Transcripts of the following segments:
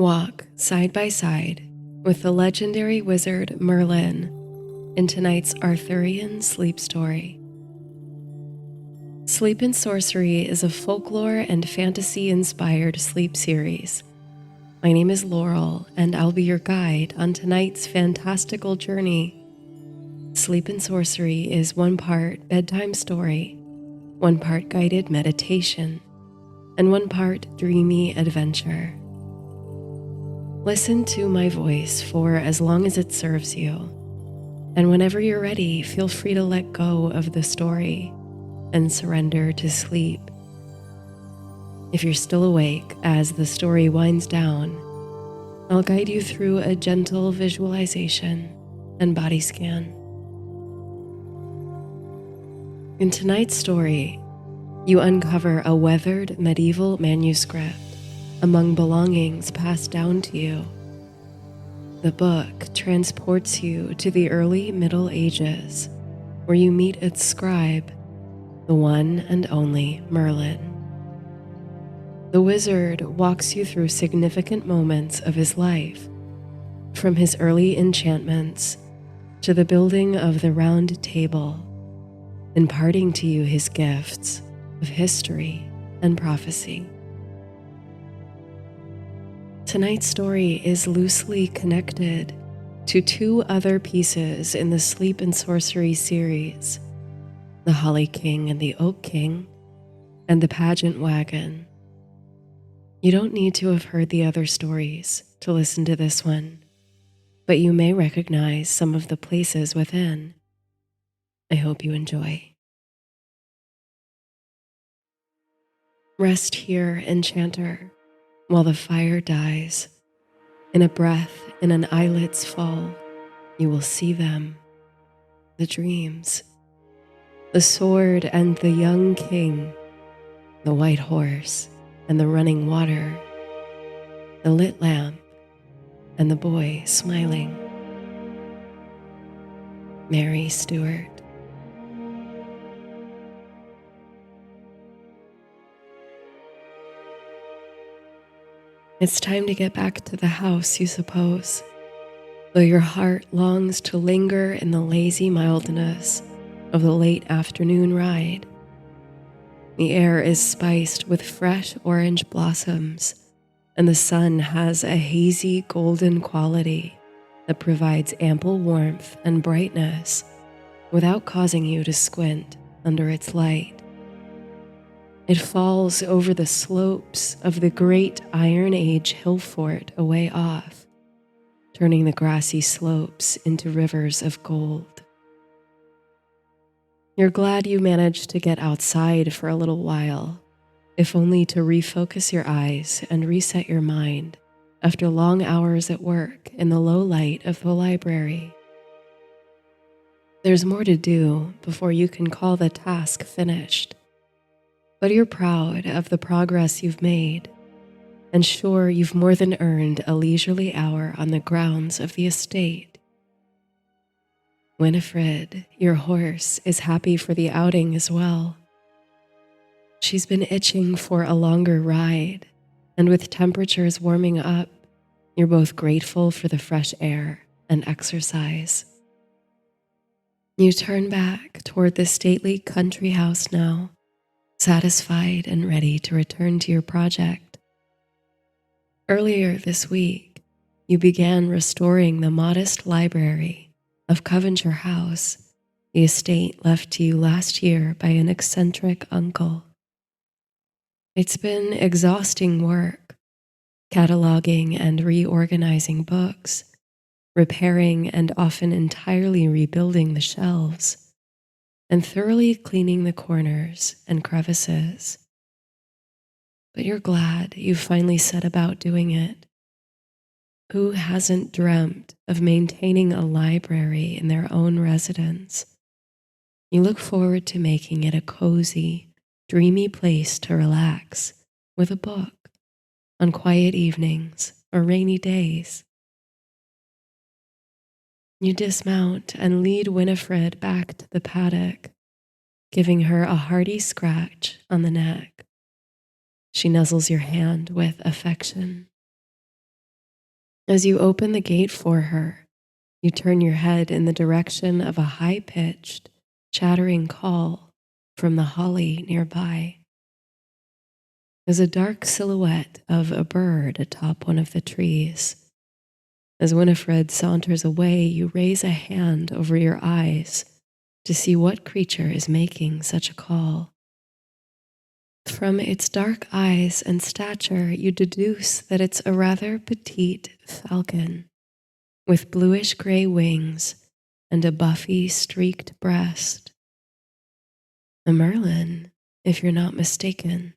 Walk side by side with the legendary wizard Merlin in tonight's Arthurian sleep story. Sleep and Sorcery is a folklore and fantasy-inspired sleep series. My name is Laurel, and I'll be your guide on tonight's fantastical journey. Sleep and Sorcery is one part bedtime story, one part guided meditation, and one part dreamy adventure. Listen to my voice for as long as it serves you, and whenever you're ready, feel free to let go of the story and surrender to sleep. If you're still awake as the story winds down, I'll guide you through a gentle visualization and body scan. In tonight's story, you uncover a weathered medieval manuscript among belongings passed down to you. The book transports you to the early Middle Ages, where you meet its scribe, the one and only Merlin. The wizard walks you through significant moments of his life, from his early enchantments to the building of the Round Table, imparting to you his gifts of history and prophecy. Tonight's story is loosely connected to two other pieces in the Sleep and Sorcery series, the Holly King and the Oak King, and the Pageant Wagon. You don't need to have heard the other stories to listen to this one, but you may recognize some of the places within. I hope you enjoy. Rest here, enchanter, while the fire dies. In a breath, in an eyelid's fall, you will see them, the dreams, the sword and the young king, the white horse and the running water, the lit lamp and the boy smiling. Mary Stuart. It's time to get back to the house, you suppose, though your heart longs to linger in the lazy mildness of the late afternoon ride. The air is spiced with fresh orange blossoms, and the sun has a hazy golden quality that provides ample warmth and brightness without causing you to squint under its light. It falls over the slopes of the great Iron Age hill fort a way off, turning the grassy slopes into rivers of gold. You're glad you managed to get outside for a little while, if only to refocus your eyes and reset your mind after long hours at work in the low light of the library. There's more to do before you can call the task finished, but you're proud of the progress you've made, and sure you've more than earned a leisurely hour on the grounds of the estate. Winifred, your horse, is happy for the outing as well. She's been itching for a longer ride, and with temperatures warming up, you're both grateful for the fresh air and exercise. You turn back toward the stately country house now, satisfied and ready to return to your project. Earlier this week, you began restoring the modest library of Coventry House, the estate left to you last year by an eccentric uncle. It's been exhausting work, cataloging and reorganizing books, repairing and often entirely rebuilding the shelves, and thoroughly cleaning the corners and crevices. But you're glad you finally set about doing it. Who hasn't dreamt of maintaining a library in their own residence? You look forward to making it a cozy, dreamy place to relax with a book on quiet evenings or rainy days. You dismount and lead Winifred back to the paddock, giving her a hearty scratch on the neck. She nuzzles your hand with affection. As you open the gate for her, you turn your head in the direction of a high-pitched, chattering call from the holly nearby. There's a dark silhouette of a bird atop one of the trees. As Winifred saunters away, you raise a hand over your eyes to see what creature is making such a call. From its dark eyes and stature, you deduce that it's a rather petite falcon with bluish-gray wings and a buffy, streaked breast. A Merlin, if you're not mistaken.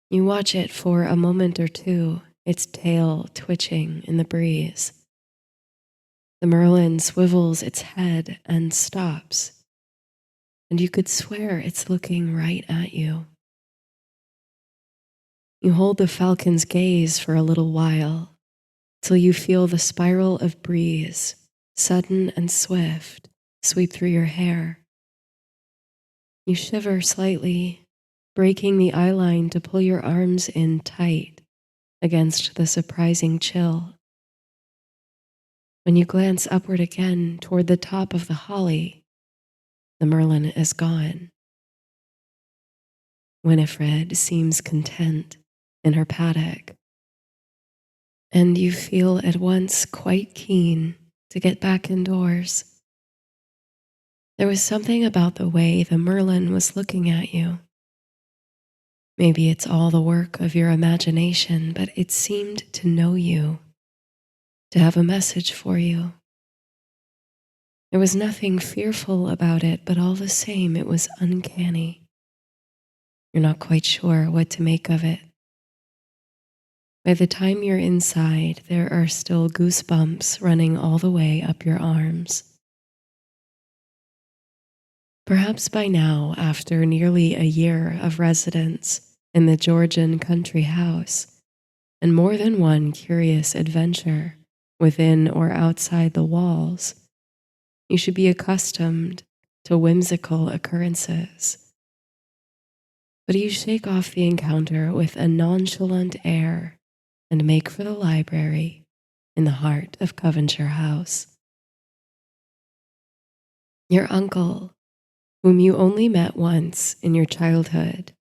You watch it for a moment or two, its tail twitching in the breeze. The Merlin swivels its head and stops, and you could swear it's looking right at you. You hold the falcon's gaze for a little while, till you feel the spiral of breeze, sudden and swift, sweep through your hair. You shiver slightly, breaking the eyeline to pull your arms in tight against the surprising chill. When you glance upward again toward the top of the holly, the Merlin is gone. Winifred seems content in her paddock, and you feel at once quite keen to get back indoors. There was something about the way the Merlin was looking at you. Maybe it's all the work of your imagination, but it seemed to know you, to have a message for you. There was nothing fearful about it, but all the same, it was uncanny. You're not quite sure what to make of it. By the time you're inside, there are still goosebumps running all the way up your arms. Perhaps by now, after nearly a year of residence in the Georgian country house, and more than one curious adventure within or outside the walls, you should be accustomed to whimsical occurrences. But you shake off the encounter with a nonchalant air and make for the library in the heart of Coventry House. Your uncle, whom you only met once in your childhood,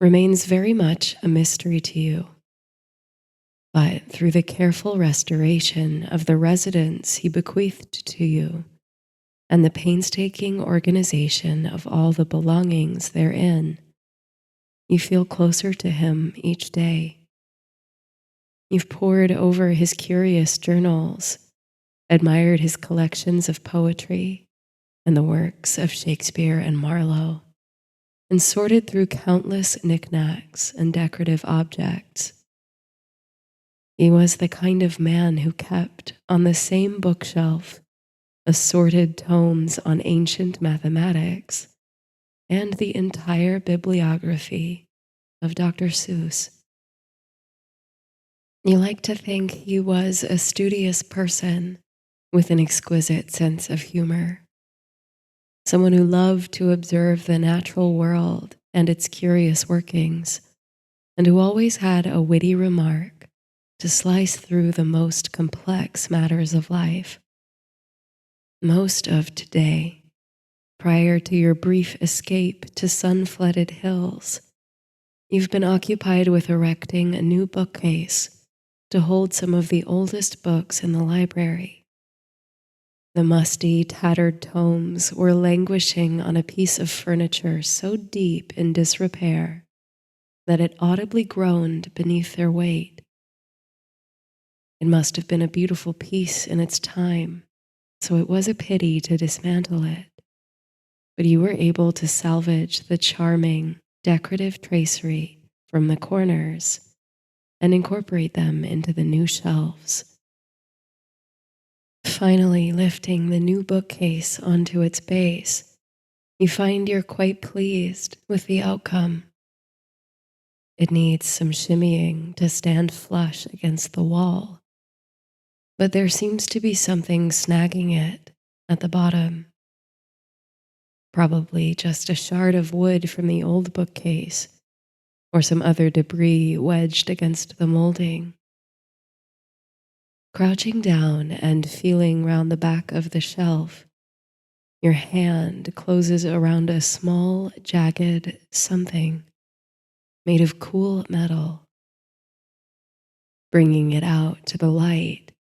remains very much a mystery to you. But through the careful restoration of the residence he bequeathed to you and the painstaking organization of all the belongings therein, you feel closer to him each day. You've pored over his curious journals, admired his collections of poetry and the works of Shakespeare and Marlowe, and sorted through countless knickknacks and decorative objects. He was the kind of man who kept on the same bookshelf assorted tomes on ancient mathematics and the entire bibliography of Dr. Seuss. You like to think he was a studious person with an exquisite sense of humor, someone who loved to observe the natural world and its curious workings, and who always had a witty remark to slice through the most complex matters of life. Most of today, prior to your brief escape to sun-flooded hills, you've been occupied with erecting a new bookcase to hold some of the oldest books in the library. The musty, tattered tomes were languishing on a piece of furniture so deep in disrepair that it audibly groaned beneath their weight. It must have been a beautiful piece in its time, so it was a pity to dismantle it. But you were able to salvage the charming, decorative tracery from the corners and incorporate them into the new shelves. Finally, lifting the new bookcase onto its base, you find you're quite pleased with the outcome. It needs some shimmying to stand flush against the wall, but there seems to be something snagging it at the bottom. Probably just a shard of wood from the old bookcase, or some other debris wedged against the molding. Crouching down and feeling round the back of the shelf, your hand closes around a small, jagged something made of cool metal. Bringing it out to the light,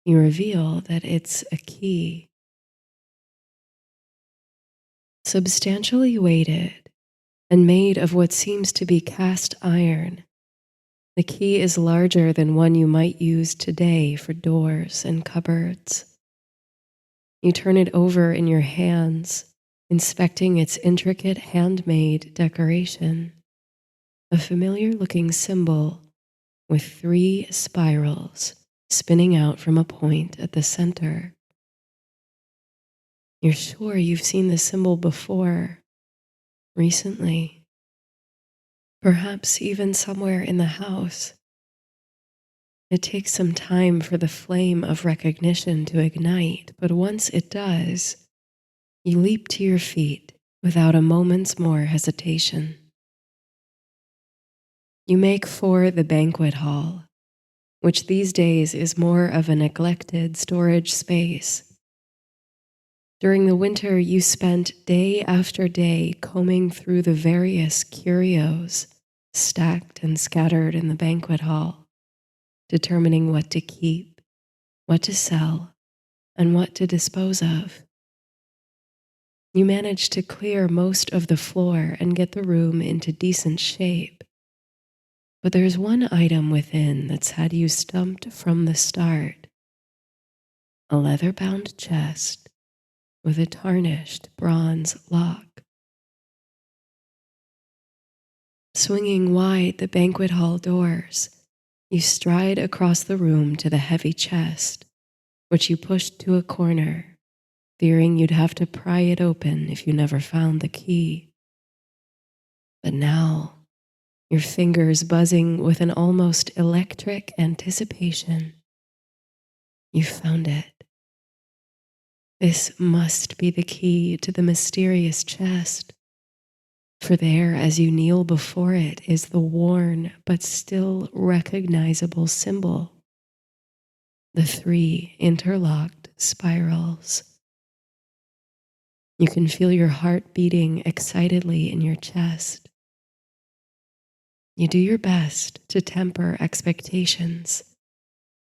you reveal that it's a key. Substantially weighted and made of what seems to be cast iron, the key is larger than one you might use today for doors and cupboards. You turn it over in your hands, inspecting its intricate handmade decoration, a familiar-looking symbol with 3 spirals spinning out from a point at the center. You're sure you've seen the symbol before, recently, perhaps even somewhere in the house. It takes some time for the flame of recognition to ignite, but once it does, you leap to your feet without a moment's more hesitation. You make for the banquet hall, which these days is more of a neglected storage space. During the winter, you spent day after day combing through the various curios stacked and scattered in the banquet hall, determining what to keep, what to sell, and what to dispose of. You managed to clear most of the floor and get the room into decent shape. But there's one item within that's had you stumped from the start: a leather-bound chest with a tarnished bronze lock. Swinging wide the banquet hall doors, you stride across the room to the heavy chest, which you pushed to a corner, fearing you'd have to pry it open if you never found the key. But now, your fingers buzzing with an almost electric anticipation, you found it. This must be the key to the mysterious chest, for there, as you kneel before it, is the worn but still recognizable symbol: the 3 interlocked spirals. You can feel your heart beating excitedly in your chest. You do your best to temper expectations.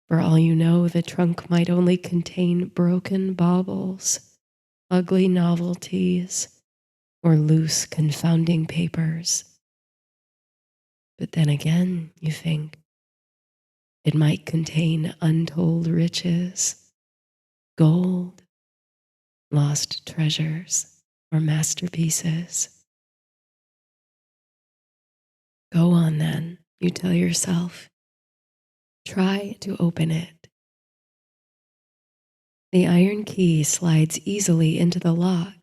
For all you know, the trunk might only contain broken baubles, ugly novelties, or loose confounding papers. But then again, you think, it might contain untold riches, gold, lost treasures, or masterpieces. Go on then, you tell yourself. Try to open it. The iron key slides easily into the lock.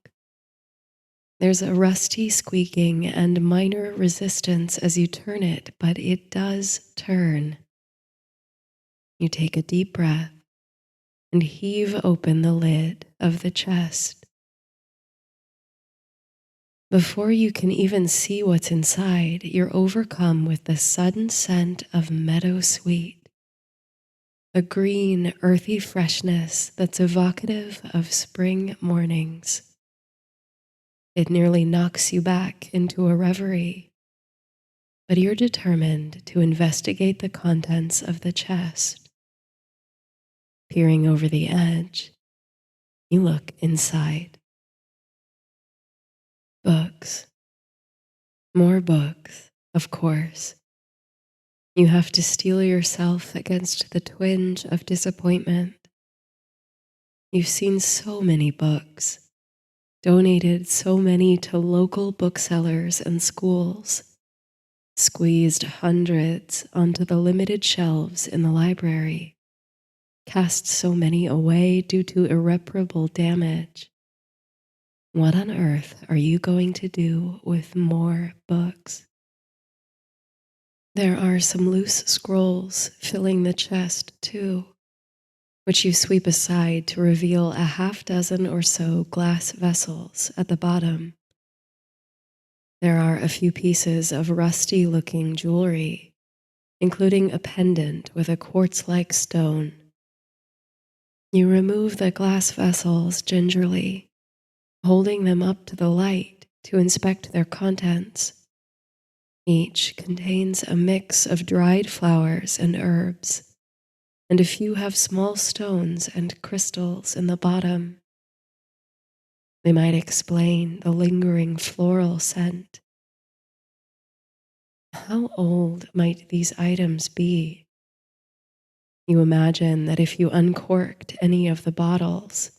There's a rusty squeaking and minor resistance as you turn it, but it does turn. You take a deep breath and heave open the lid of the chest. Before you can even see what's inside, you're overcome with the sudden scent of meadowsweet, a green, earthy freshness that's evocative of spring mornings. It nearly knocks you back into a reverie, but you're determined to investigate the contents of the chest. Peering over the edge, you look inside. Books. More books, of course. You have to steel yourself against the twinge of disappointment. You've seen so many books, donated so many to local booksellers and schools, squeezed hundreds onto the limited shelves in the library, cast so many away due to irreparable damage. What on earth are you going to do with more books? There are some loose scrolls filling the chest, too, which you sweep aside to reveal a half-dozen or so glass vessels at the bottom. There are a few pieces of rusty-looking jewelry, including a pendant with a quartz-like stone You remove the glass vessels gingerly, holding them up to the light to inspect their contents. Each contains a mix of dried flowers and herbs, and a few have small stones and crystals in the bottom. They might explain the lingering floral scent. How old might these items be? You imagine that if you uncorked any of the bottles,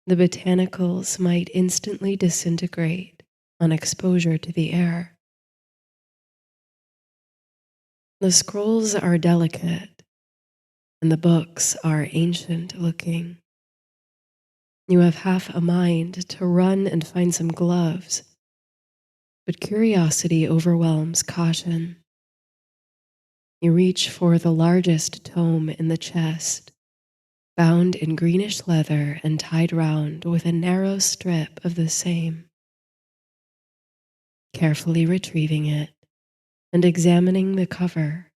the botanicals might instantly disintegrate on exposure to the air. The scrolls are delicate, and the books are ancient looking. You have half a mind to run and find some gloves, but curiosity overwhelms caution. You reach for the largest tome in the chest, bound in greenish leather and tied round with a narrow strip of the same. Carefully retrieving it and examining the cover,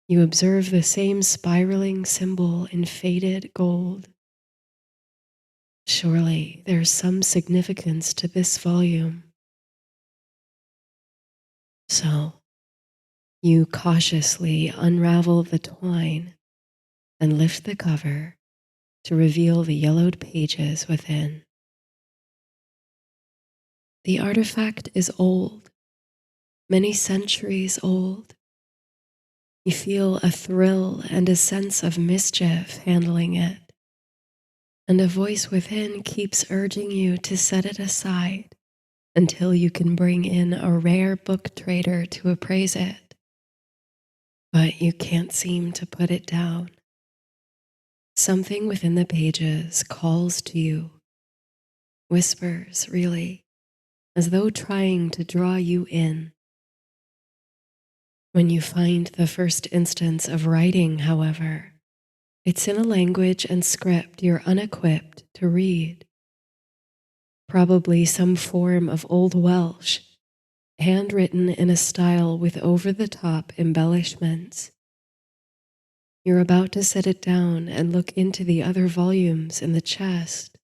you observe the same spiraling symbol in faded gold. Surely there's some significance to this volume. So you cautiously unravel the twine and lift the cover to reveal the yellowed pages within. The artifact is old, many centuries old. You feel a thrill and a sense of mischief handling it, and a voice within keeps urging you to set it aside until you can bring in a rare book trader to appraise it. But you can't seem to put it down. Something within the pages calls to you, whispers really, as though trying to draw you in. When you find the first instance of writing, however, it's in a language and script you're unequipped to read. Probably some form of Old Welsh, handwritten in a style with over-the-top embellishments. You're about to set it down and look into the other volumes in the chest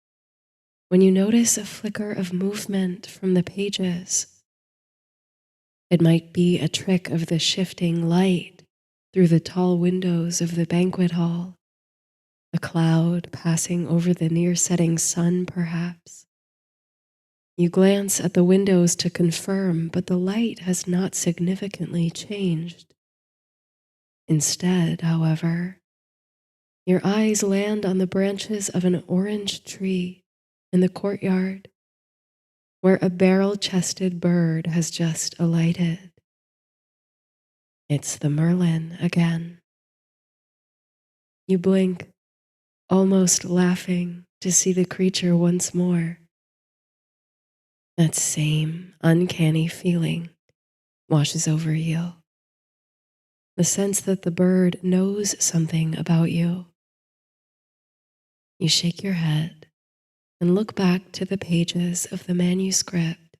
when you notice a flicker of movement from the pages. It might be a trick of the shifting light through the tall windows of the banquet hall, a cloud passing over the near-setting sun, perhaps. You glance at the windows to confirm, but the light has not significantly changed. Instead, however, your eyes land on the branches of an orange tree in the courtyard, where a barrel-chested bird has just alighted. It's the Merlin again. You blink, almost laughing to see the creature once more. That same uncanny feeling washes over you. The sense that the bird knows something about you. You shake your head and look back to the pages of the manuscript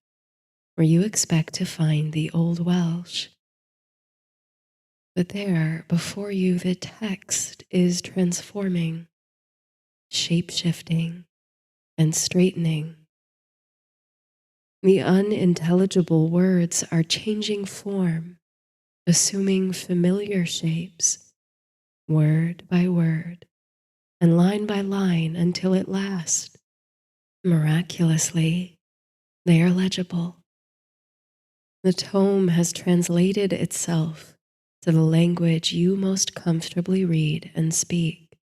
where you expect to find the Old Welsh. But there, before you, the text is transforming, shape-shifting, and straightening. The unintelligible words are changing form, assuming familiar shapes, word by word, and line by line until at last, miraculously, they are legible. The tome has translated itself to the language you most comfortably read and speak.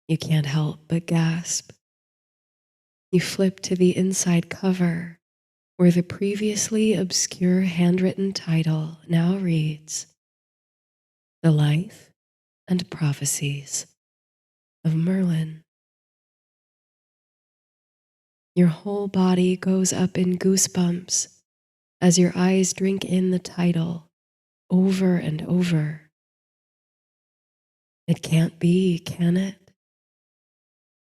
You can't help but gasp. You flip to the inside cover, where the previously obscure handwritten title now reads, The Life and Prophecies of Merlin. Your whole body goes up in goosebumps as your eyes drink in the title over and over. It can't be, can it?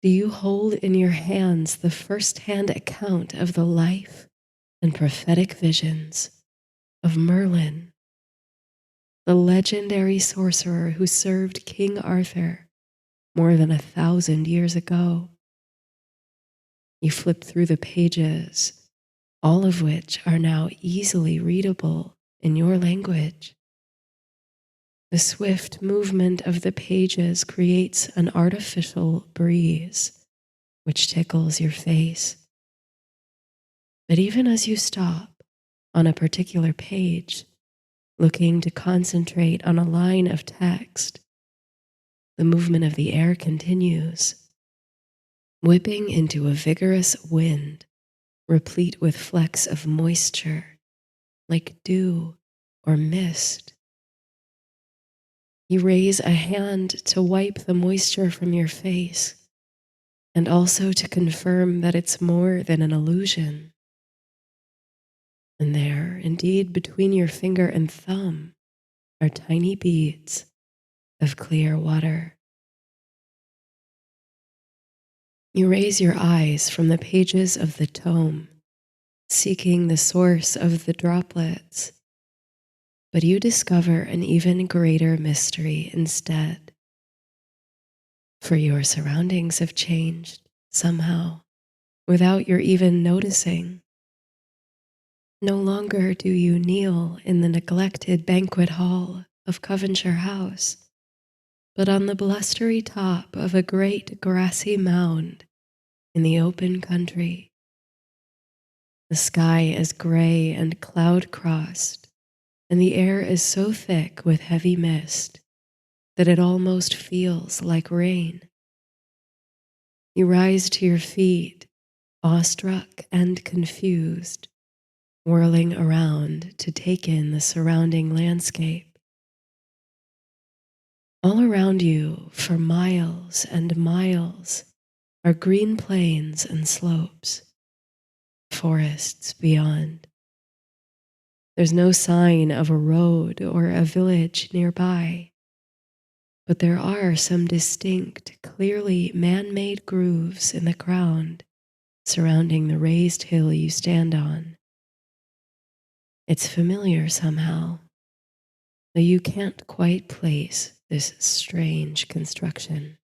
Do you hold in your hands the first-hand account of the life and prophetic visions of Merlin, the legendary sorcerer who served King Arthur more than 1,000 years ago. You flip through the pages, all of which are now easily readable in your language. The swift movement of the pages creates an artificial breeze, which tickles your face. But even as you stop on a particular page, looking to concentrate on a line of text, the movement of the air continues, whipping into a vigorous wind, replete with flecks of moisture, like dew or mist. You raise a hand to wipe the moisture from your face, and also to confirm that it's more than an illusion. And there, indeed, between your finger and thumb, are tiny beads of clear water. You raise your eyes from the pages of the tome, seeking the source of the droplets, but you discover an even greater mystery instead. For your surroundings have changed somehow, without your even noticing. No longer do you kneel in the neglected banquet hall of Coventshire House, but on the blustery top of a great grassy mound in the open country. The sky is gray and cloud-crossed, and the air is so thick with heavy mist that it almost feels like rain. You rise to your feet, awestruck and confused, whirling around to take in the surrounding landscape. All around you, for miles and miles, are green plains and slopes, forests beyond. There's no sign of a road or a village nearby, but there are some distinct, clearly man-made grooves in the ground surrounding the raised hill you stand on. It's familiar somehow, though you can't quite place this strange construction.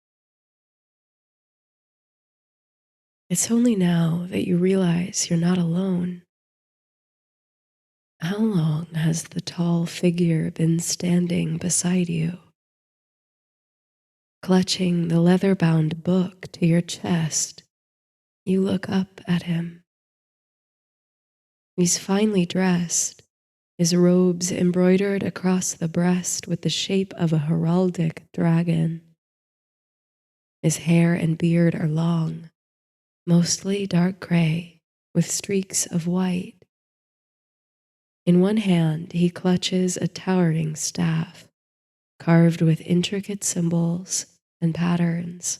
It's only now that you realize you're not alone. How long has the tall figure been standing beside you? Clutching the leather-bound book to your chest, you look up at him. He's finely dressed, his robes embroidered across the breast with the shape of a heraldic dragon. His hair and beard are long, mostly dark gray, with streaks of white. In one hand, he clutches a towering staff, carved with intricate symbols and patterns.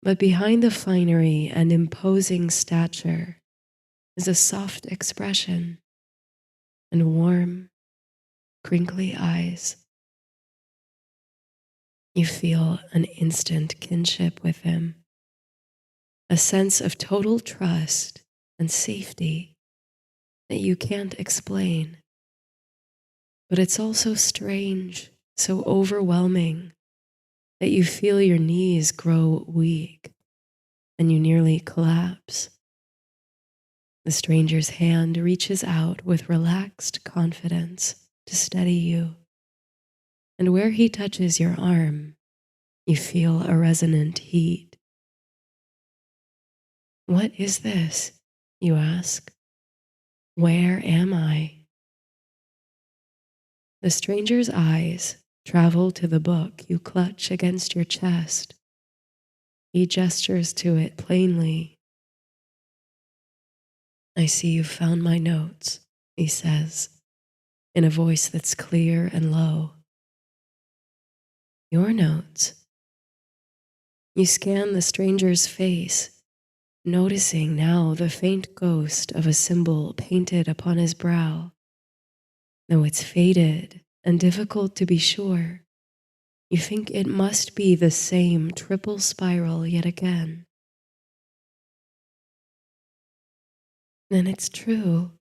But behind the finery and imposing stature is a soft expression and warm, crinkly eyes. You feel an instant kinship with him, a sense of total trust and safety that you can't explain. But it's also strange, so overwhelming, that you feel your knees grow weak and you nearly collapse. The stranger's hand reaches out with relaxed confidence to steady you, and where he touches your arm, you feel a resonant heat. "What is this?" you ask. "Where am I?" The stranger's eyes travel to the book you clutch against your chest. He gestures to it plainly. "I see you've found my notes," he says, in a voice that's clear and low. "Your notes?" You scan the stranger's face, noticing now the faint ghost of a symbol painted upon his brow. Though it's faded and difficult to be sure, you think it must be the same triple spiral yet again. Then it's true.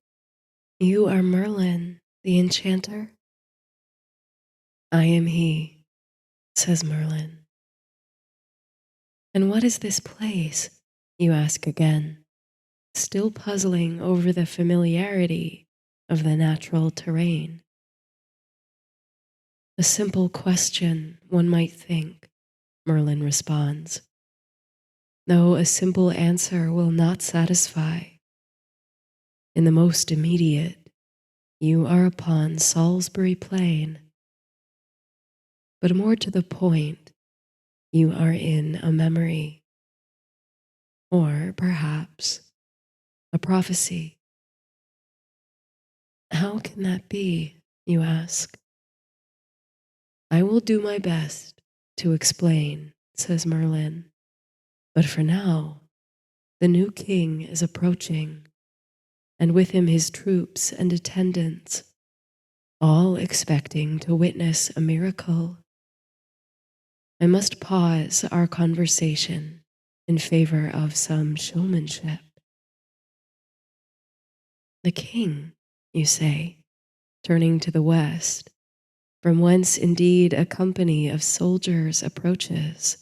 You are Merlin, the enchanter? "I am he," says Merlin. And what is this place? You ask again, still puzzling over the familiarity of the natural terrain. A simple question, one might think, Merlin responds, though a simple answer will not satisfy. In the most immediate, you are upon Salisbury Plain. But more to the point, you are in a memory, or perhaps a prophecy. How can that be, you ask? I will do my best to explain, says Merlin. But for now, the new king is approaching, and with him his troops and attendants, all expecting to witness a miracle. I must pause our conversation in favor of some showmanship. The king, you say, turning to the west, from whence indeed a company of soldiers approaches.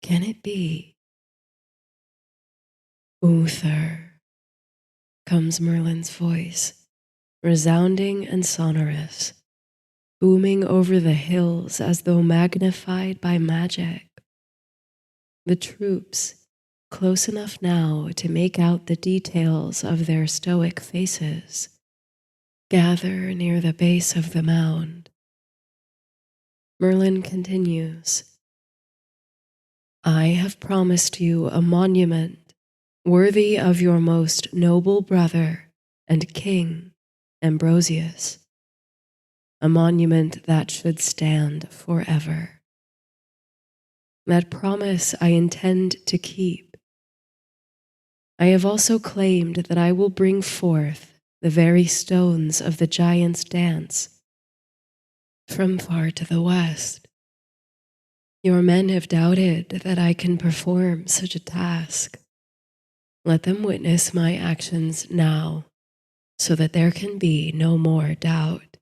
Can it be? Uther, comes Merlin's voice, resounding and sonorous, booming over the hills as though magnified by magic. The troops, close enough now to make out the details of their stoic faces, gather near the base of the mound. Merlin continues, I have promised you a monument worthy of your most noble brother and king, Ambrosius, a monument that should stand forever. That promise I intend to keep. I have also claimed that I will bring forth the very stones of the giants' dance from far to the west. Your men have doubted that I can perform such a task. Let them witness my actions now, so that there can be no more doubt.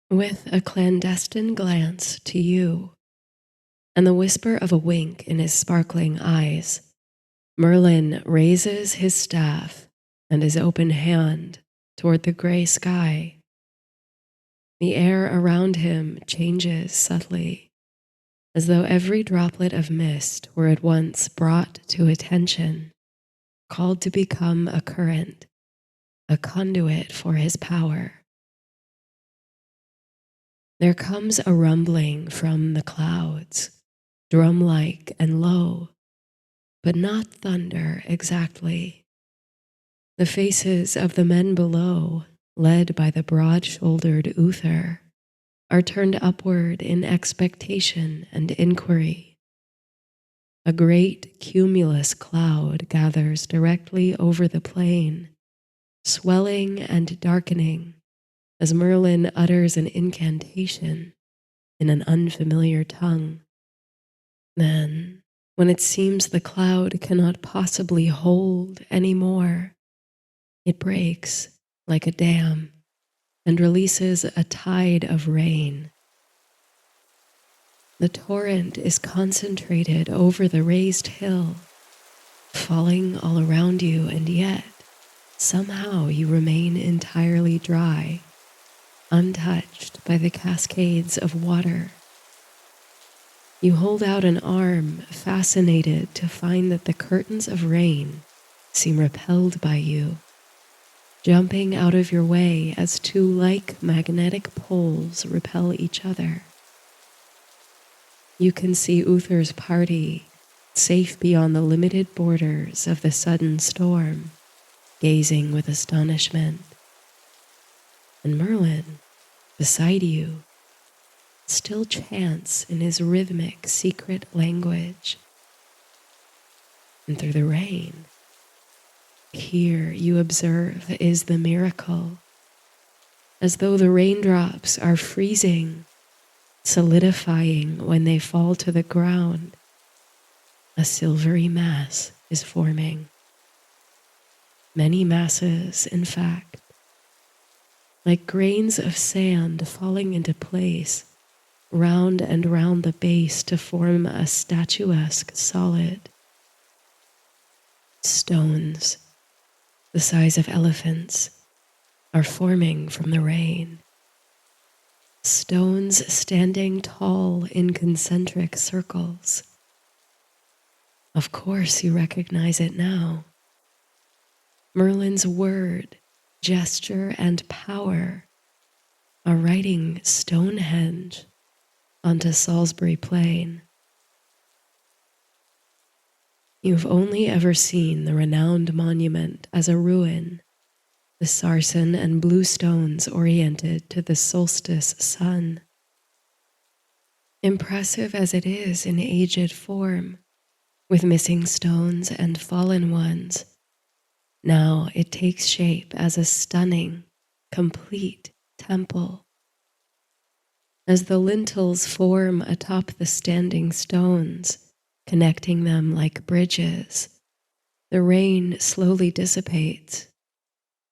With a clandestine glance to you, and the whisper of a wink in his sparkling eyes, Merlin raises his staff and his open hand toward the gray sky. The air around him changes subtly, as though every droplet of mist were at once brought to attention, called to become a current, a conduit for his power. There comes a rumbling from the clouds, drum-like and low, but not thunder exactly. The faces of the men below, led by the broad-shouldered Uther, are turned upward in expectation and inquiry. A great cumulus cloud gathers directly over the plain, swelling and darkening as Merlin utters an incantation in an unfamiliar tongue. Then, when it seems the cloud cannot possibly hold any more, it breaks like a dam and releases a tide of rain. The torrent is concentrated over the raised hill, falling all around you, and yet somehow you remain entirely dry, untouched by the cascades of water. You hold out an arm, fascinated to find that the curtains of rain seem repelled by you, jumping out of your way as two like magnetic poles repel each other. You can see Uther's party, safe beyond the limited borders of the sudden storm, gazing with astonishment. And Merlin, beside you, still chants in his rhythmic secret language. And through the rain, here you observe is the miracle, as though the raindrops are freezing, solidifying when they fall to the ground. A silvery mass is forming. Many masses, in fact, like grains of sand falling into place, round and round the base to form a statuesque solid. Stones, the size of elephants, are forming from the rain. Stones standing tall in concentric circles. Of course you recognize it now. Merlin's word, gesture, and power are writing Stonehenge onto Salisbury Plain. You've only ever seen the renowned monument as a ruin, the sarsen and blue stones oriented to the solstice sun. Impressive as it is in aged form, with missing stones and fallen ones, now it takes shape as a stunning, complete temple. As the lintels form atop the standing stones, connecting them like bridges, the rain slowly dissipates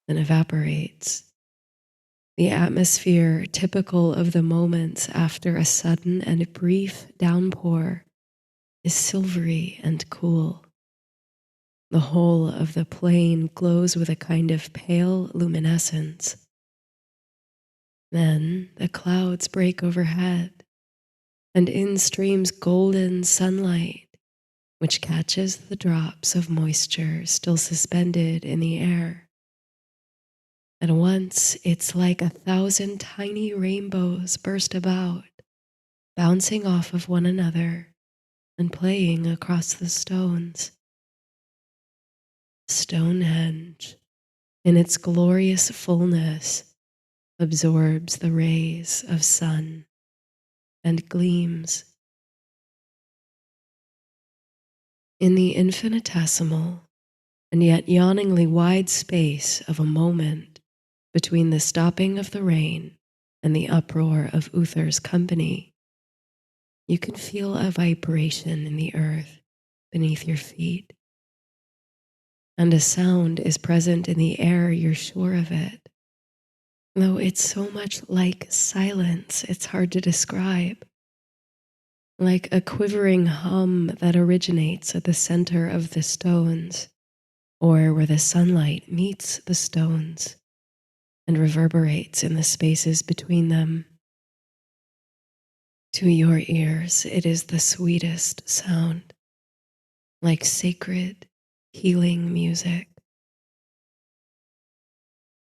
and evaporates. The atmosphere, typical of the moments after a sudden and brief downpour, is silvery and cool. The whole of the plain glows with a kind of pale luminescence. Then the clouds break overhead, and in streams golden sunlight, which catches the drops of moisture still suspended in the air. At once, it's like 1,000 tiny rainbows burst about, bouncing off of one another and playing across the stones. Stonehenge, in its glorious fullness, absorbs the rays of sun and gleams. In the infinitesimal and yet yawningly wide space of a moment between the stopping of the rain and the uproar of Uther's company, you can feel a vibration in the earth beneath your feet. And a sound is present in the air, you're sure of it. Though it's so much like silence, it's hard to describe. Like a quivering hum that originates at the center of the stones, or where the sunlight meets the stones and reverberates in the spaces between them. To your ears, it is the sweetest sound, like sacred, healing music.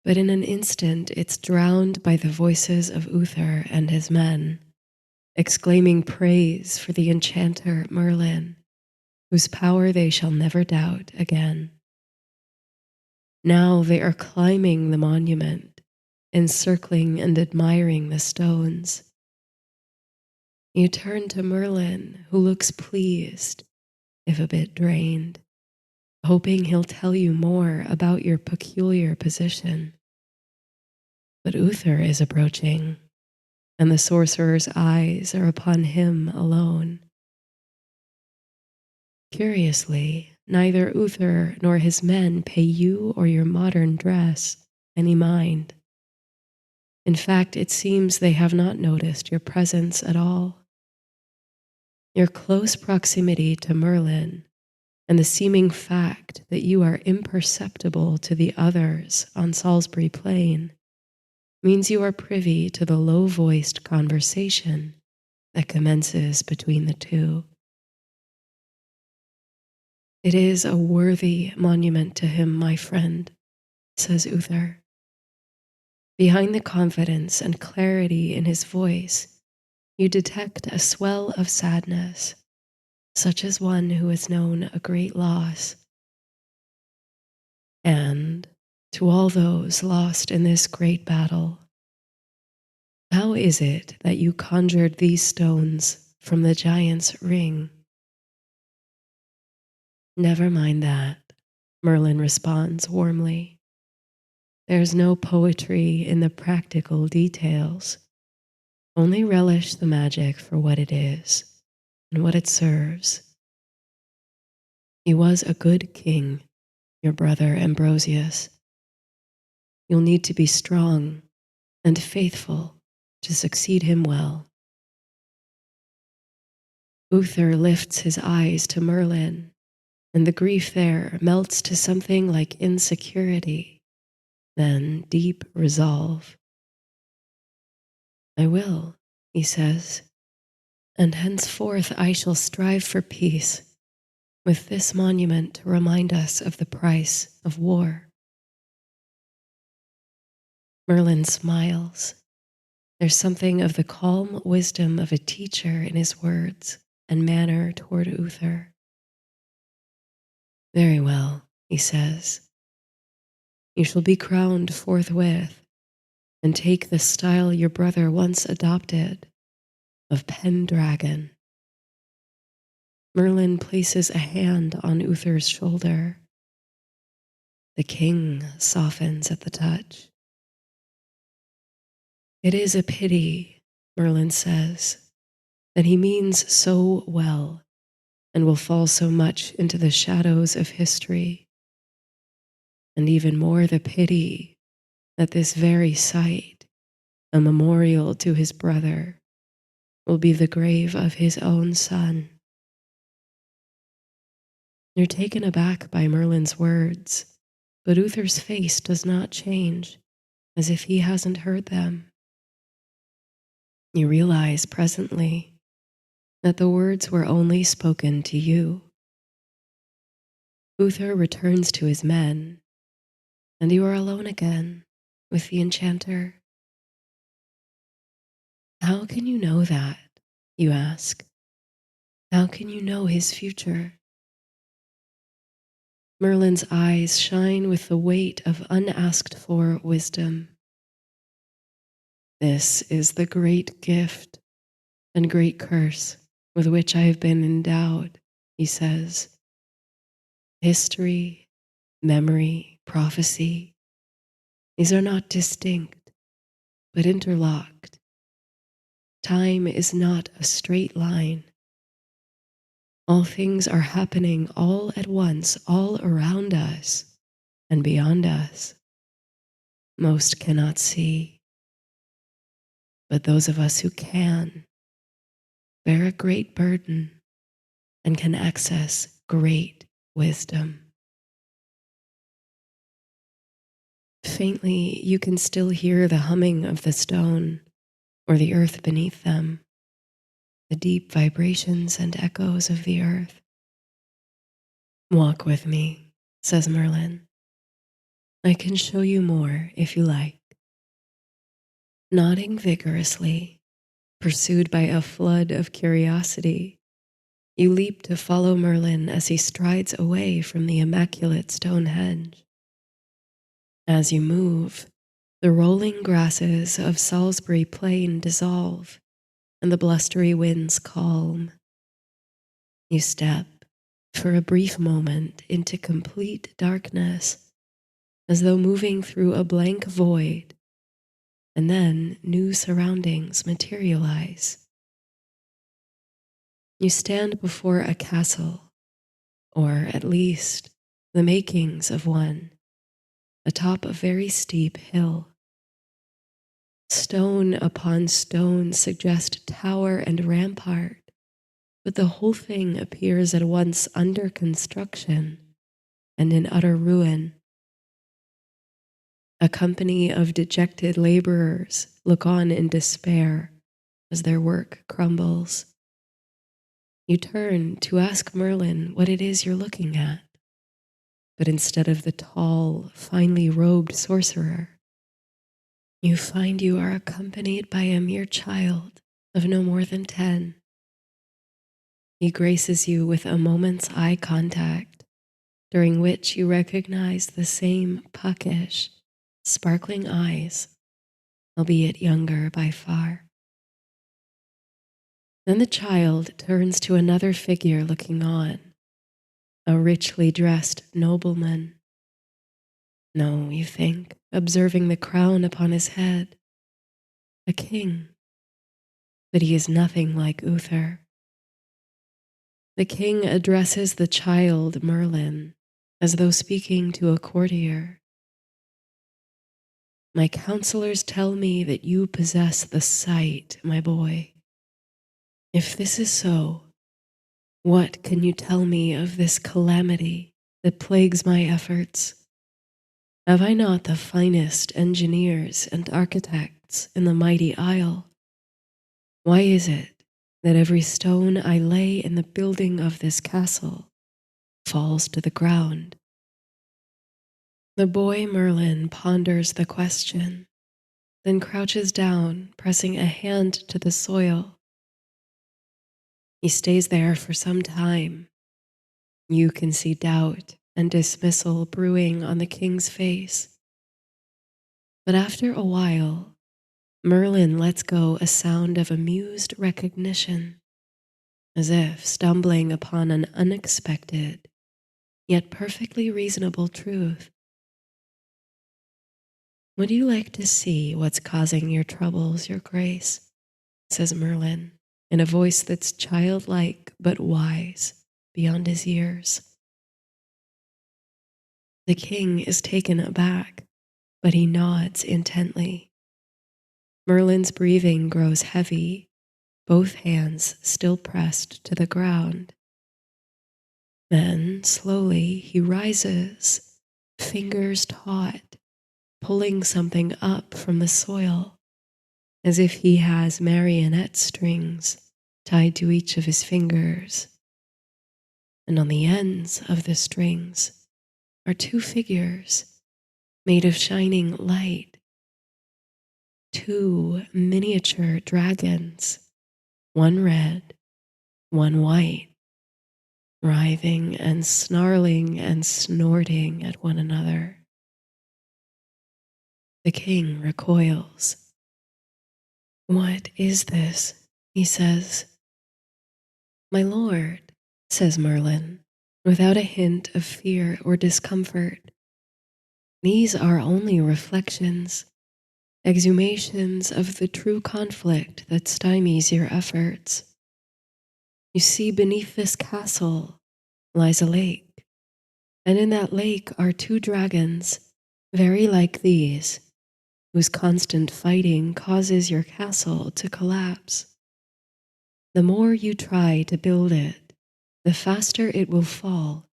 But in an instant, it's drowned by the voices of Uther and his men, exclaiming praise for the enchanter Merlin, whose power they shall never doubt again. Now they are climbing the monument, encircling and admiring the stones. You turn to Merlin, who looks pleased, if a bit drained, hoping he'll tell you more about your peculiar position. But Uther is approaching, and the sorcerer's eyes are upon him alone. Curiously, neither Uther nor his men pay you or your modern dress any mind. In fact, it seems they have not noticed your presence at all. Your close proximity to Merlin and the seeming fact that you are imperceptible to the others on Salisbury Plain means you are privy to the low-voiced conversation that commences between the two. It is a worthy monument to him, my friend, says Uther. Behind the confidence and clarity in his voice, you detect a swell of sadness, such as one who has known a great loss. And to all those lost in this great battle, how is it that you conjured these stones from the giant's ring? Never mind that, Merlin responds warmly. There's no poetry in the practical details. Only relish the magic for what it is and what it serves. He was a good king, your brother Ambrosius. You'll need to be strong and faithful to succeed him well. Uther lifts his eyes to Merlin, and the grief there melts to something like insecurity, then deep resolve. I will, he says, and henceforth I shall strive for peace, with this monument to remind us of the price of war. Merlin smiles. There's something of the calm wisdom of a teacher in his words and manner toward Uther. Very well, he says. You shall be crowned forthwith, and take the style your brother once adopted of Pendragon. Merlin places a hand on Uther's shoulder. The king softens at the touch. It is a pity, Merlin says, that he means so well and will fall so much into the shadows of history. And even more the pity that this very site, a memorial to his brother, will be the grave of his own son. You're taken aback by Merlin's words, but Uther's face does not change, as if he hasn't heard them. You realize presently that the words were only spoken to you. Uther returns to his men, and you are alone again with the enchanter. How can you know that? You ask. How can you know his future? Merlin's eyes shine with the weight of unasked for wisdom. This is the great gift and great curse with which I have been endowed, he says. History, memory, prophecy, these are not distinct, but interlocked. Time is not a straight line. All things are happening all at once, all around us and beyond us. Most cannot see, but those of us who can bear a great burden and can access great wisdom. Faintly, you can still hear the humming of the stone or the earth beneath them, the deep vibrations and echoes of the earth. Walk with me, says Merlin. I can show you more if you like. Nodding vigorously, pursued by a flood of curiosity, you leap to follow Merlin as he strides away from the immaculate Stonehenge. As you move, the rolling grasses of Salisbury Plain dissolve, and the blustery winds calm. You step, for a brief moment, into complete darkness, as though moving through a blank void, and then new surroundings materialize. You stand before a castle, or at least the makings of one, atop a very steep hill. Stone upon stone suggest tower and rampart, but the whole thing appears at once under construction and in utter ruin. A company of dejected laborers look on in despair as their work crumbles. You turn to ask Merlin what it is you're looking at, but instead of the tall, finely robed sorcerer, you find you are accompanied by a mere child of no more than 10. He graces you with a moment's eye contact, during which you recognize the same puckish, sparkling eyes, albeit younger by far. Then the child turns to another figure looking on, a richly dressed nobleman. No, you think, observing the crown upon his head, a king. But he is nothing like Uther. The king addresses the child Merlin as though speaking to a courtier. My counselors tell me that you possess the sight, my boy. If this is so, What can you tell me of this calamity that plagues my efforts? Have I not the finest engineers and architects in the mighty isle? Why is it that every stone I lay in the building of this castle falls to the ground? The boy Merlin ponders the question, then crouches down, pressing a hand to the soil. He stays there for some time. You can see doubt and dismissal brewing on the king's face. But after a while, Merlin lets go a sound of amused recognition, as if stumbling upon an unexpected, yet perfectly reasonable truth. Would you like to see what's causing your troubles, your grace? Says Merlin, in a voice that's childlike but wise beyond his years. The king is taken aback, but he nods intently. Merlin's breathing grows heavy, both hands still pressed to the ground. Then, slowly, he rises, fingers taut, pulling something up from the soil, as if he has marionette strings tied to each of his fingers. And on the ends of the strings are two figures made of shining light, two miniature dragons, one red, one white, writhing and snarling and snorting at one another. The king recoils. What is this? He says. My lord, says Merlin, without a hint of fear or discomfort. These are only reflections, exhumations of the true conflict that stymies your efforts. You see, beneath this castle lies a lake, and in that lake are two dragons, very like these, whose constant fighting causes your castle to collapse. The more you try to build it, the faster it will fall,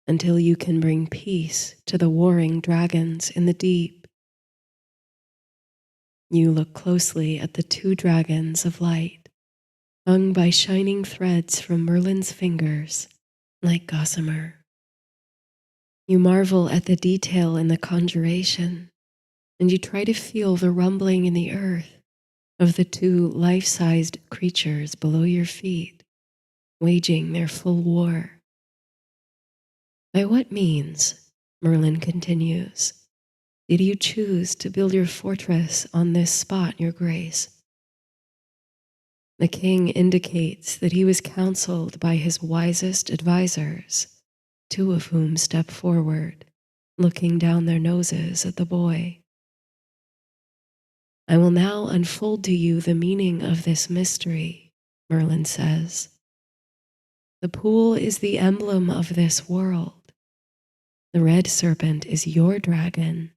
until you can bring peace to the warring dragons in the deep. You look closely at the two dragons of light, hung by shining threads from Merlin's fingers, like gossamer. You marvel at the detail in the conjuration, and you try to feel the rumbling in the earth of the two life-sized creatures below your feet, waging their full war. By what means, Merlin continues, did you choose to build your fortress on this spot, your grace? The king indicates that he was counseled by his wisest advisors, two of whom step forward, looking down their noses at the boy. I will now unfold to you the meaning of this mystery, Merlin says. The pool is the emblem of this world. The red serpent is your dragon,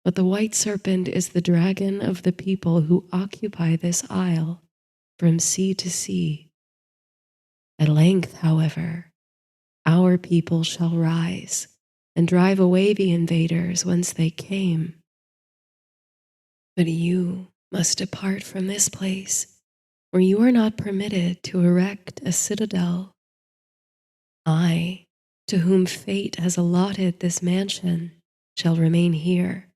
but the white serpent is the dragon of the people who occupy this isle from sea to sea. At length, however, our people shall rise and drive away the invaders whence they came. But you must depart from this place, where you are not permitted to erect a citadel. I, to whom fate has allotted this mansion, shall remain here,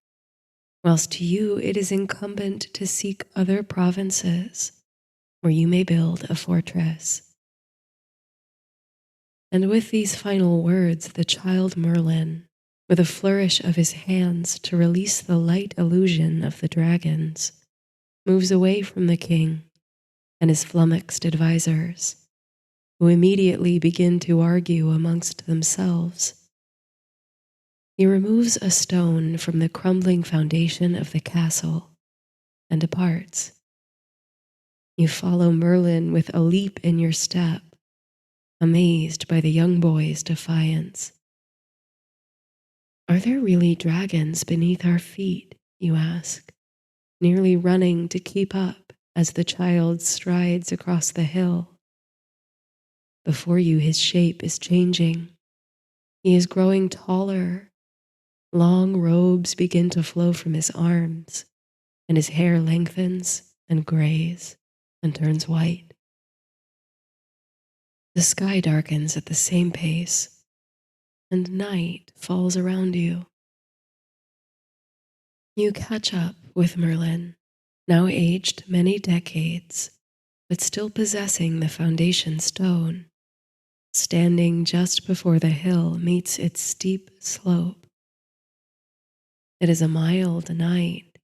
whilst to you it is incumbent to seek other provinces where you may build a fortress. And with these final words, the child Merlin, with a flourish of his hands to release the light illusion of the dragons, moves away from the king and his flummoxed advisors, who immediately begin to argue amongst themselves. He removes a stone from the crumbling foundation of the castle and departs. You follow Merlin with a leap in your step, amazed by the young boy's defiance. Are there really dragons beneath our feet, you ask, nearly running to keep up as the child strides across the hill. before you his shape is changing. He is growing taller. Long robes begin to flow from his arms, and his hair lengthens and grays and turns white. The sky darkens at the same pace, and night falls around you. You catch up with Merlin, now aged many decades, but still possessing the foundation stone, standing just before the hill meets its steep slope. It is a mild night,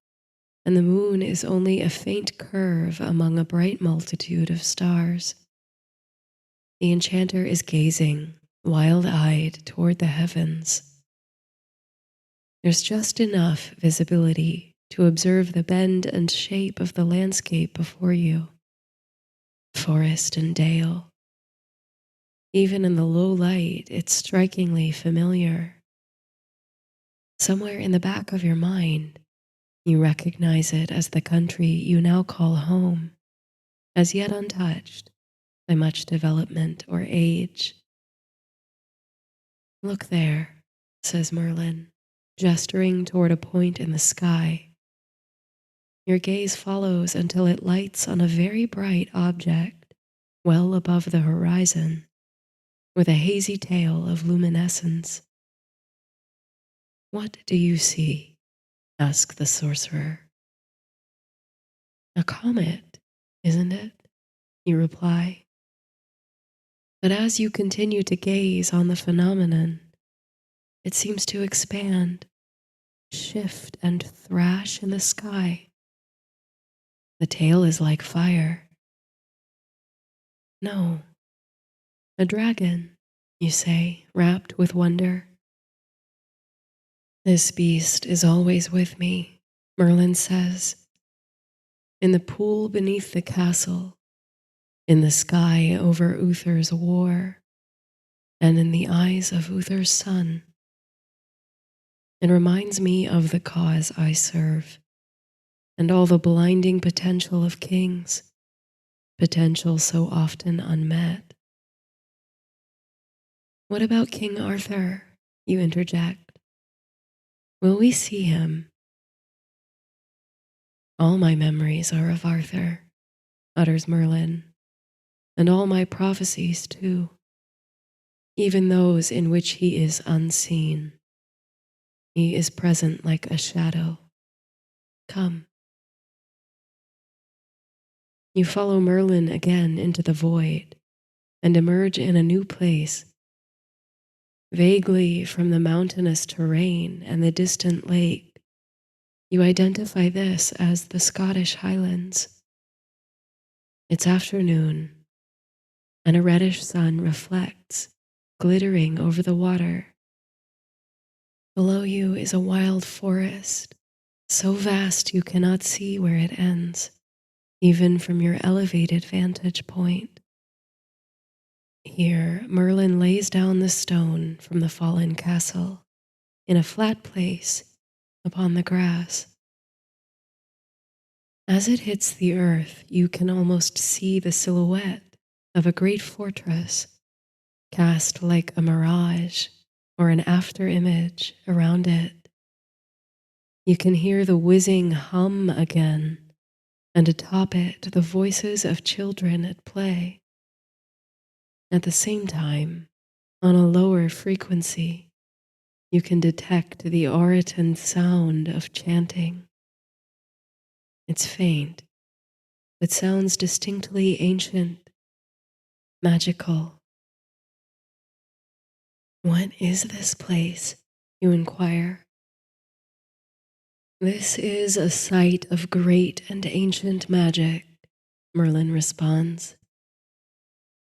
and the moon is only a faint curve among a bright multitude of stars. The enchanter is gazing, wild-eyed, toward the heavens. There's just enough visibility to observe the bend and shape of the landscape before you, forest and dale. Even in the low light, it's strikingly familiar. Somewhere in the back of your mind, you recognize it as the country you now call home, as yet untouched by much development or age. Look there, says Merlin, gesturing toward a point in the sky. Your gaze follows until it lights on a very bright object well above the horizon, with a hazy tail of luminescence. What do you see? Asks the sorcerer. A comet, isn't it? You reply. But as you continue to gaze on the phenomenon, it seems to expand, shift, and thrash in the sky. The tail is like fire. No, a dragon, you say, rapt with wonder. This beast is always with me, Merlin says. In the pool beneath the castle, in the sky over Uther's war, and in the eyes of Uther's son. It reminds me of the cause I serve, and all the blinding potential of kings, potential so often unmet. What about King Arthur? You interject. Will we see him? All my memories are of Arthur, utters Merlin, and all my prophecies too, even those in which he is unseen. He is present like a shadow. Come. You follow Merlin again into the void and emerge in a new place. Vaguely from the mountainous terrain and the distant lake, you identify this as the Scottish Highlands. It's afternoon, and a reddish sun reflects, glittering over the water. Below you is a wild forest, so vast you cannot see where it ends, even from your elevated vantage point. Here, Merlin lays down the stone from the fallen castle in a flat place upon the grass. As it hits the earth, you can almost see the silhouette of a great fortress, cast like a mirage or an after-image around it. You can hear the whizzing hum again, and atop it the voices of children at play. At the same time, on a lower frequency, you can detect the orotund sound of chanting. It's faint, but sounds distinctly ancient, magical. What is this place? You inquire. This is a site of great and ancient magic, Merlin responds.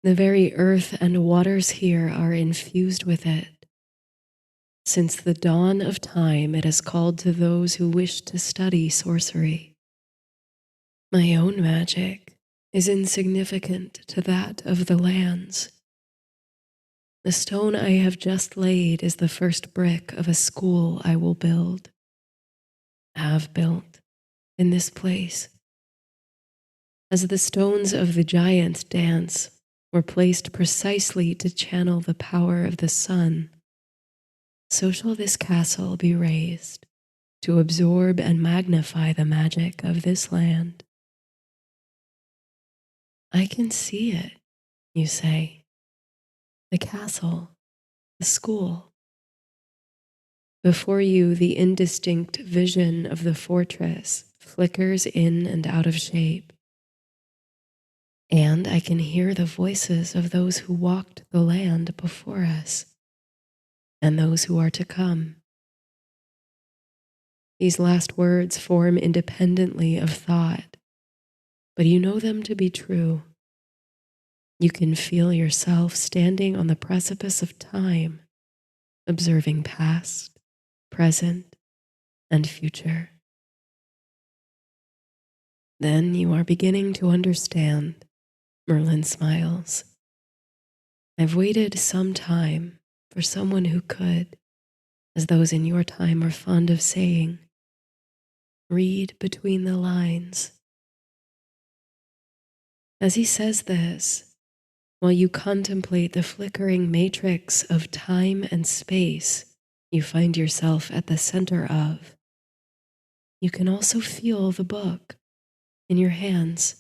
The very earth and waters here are infused with it. Since the dawn of time, it has called to those who wish to study sorcery. My own magic is insignificant to that of the lands. The stone I have just laid is the first brick of a school I will build, have built, in this place. As the stones of the giants dance, were placed precisely to channel the power of the sun, so shall this castle be raised to absorb and magnify the magic of this land. I can see it, you say. The castle, the school. Before you, the indistinct vision of the fortress flickers in and out of shape. And I can hear the voices of those who walked the land before us and those who are to come. These last words form independently of thought, but you know them to be true. You can feel yourself standing on the precipice of time, observing past, present, and future. Then you are beginning to understand, Merlin smiles. I've waited some time for someone who could, as those in your time are fond of saying, read between the lines. As he says this, while you contemplate the flickering matrix of time and space you find yourself at the center of, you can also feel the book in your hands.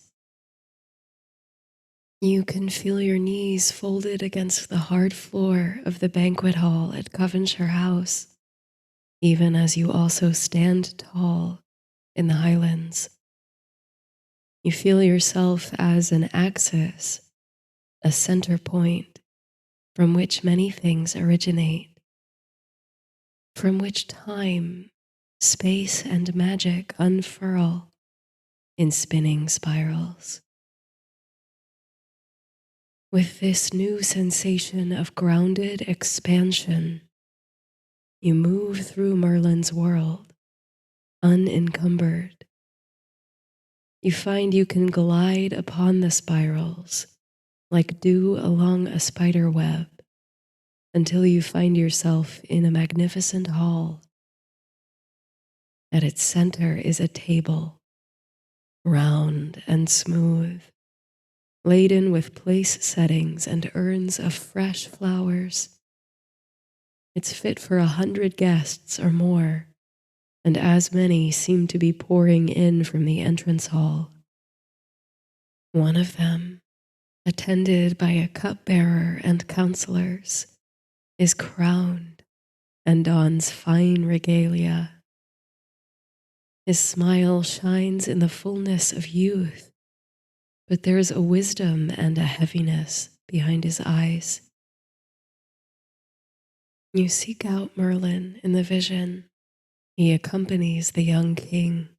You can feel your knees folded against the hard floor of the banquet hall at Coventshire House, even as you also stand tall in the Highlands. You feel yourself as an axis, a center point from which many things originate, from which time, space, and magic unfurl in spinning spirals. With this new sensation of grounded expansion, you move through Merlin's world, unencumbered. You find you can glide upon the spirals like dew along a spider web until you find yourself in a magnificent hall. At its center is a table, round and smooth, laden with place settings and urns of fresh flowers. It's fit for 100 guests or more, and as many seem to be pouring in from the entrance hall. One of them, attended by a cupbearer and counselors, is crowned and dons fine regalia. His smile shines in the fullness of youth, but there is a wisdom and a heaviness behind his eyes. You seek out Merlin in the vision. He accompanies the young king.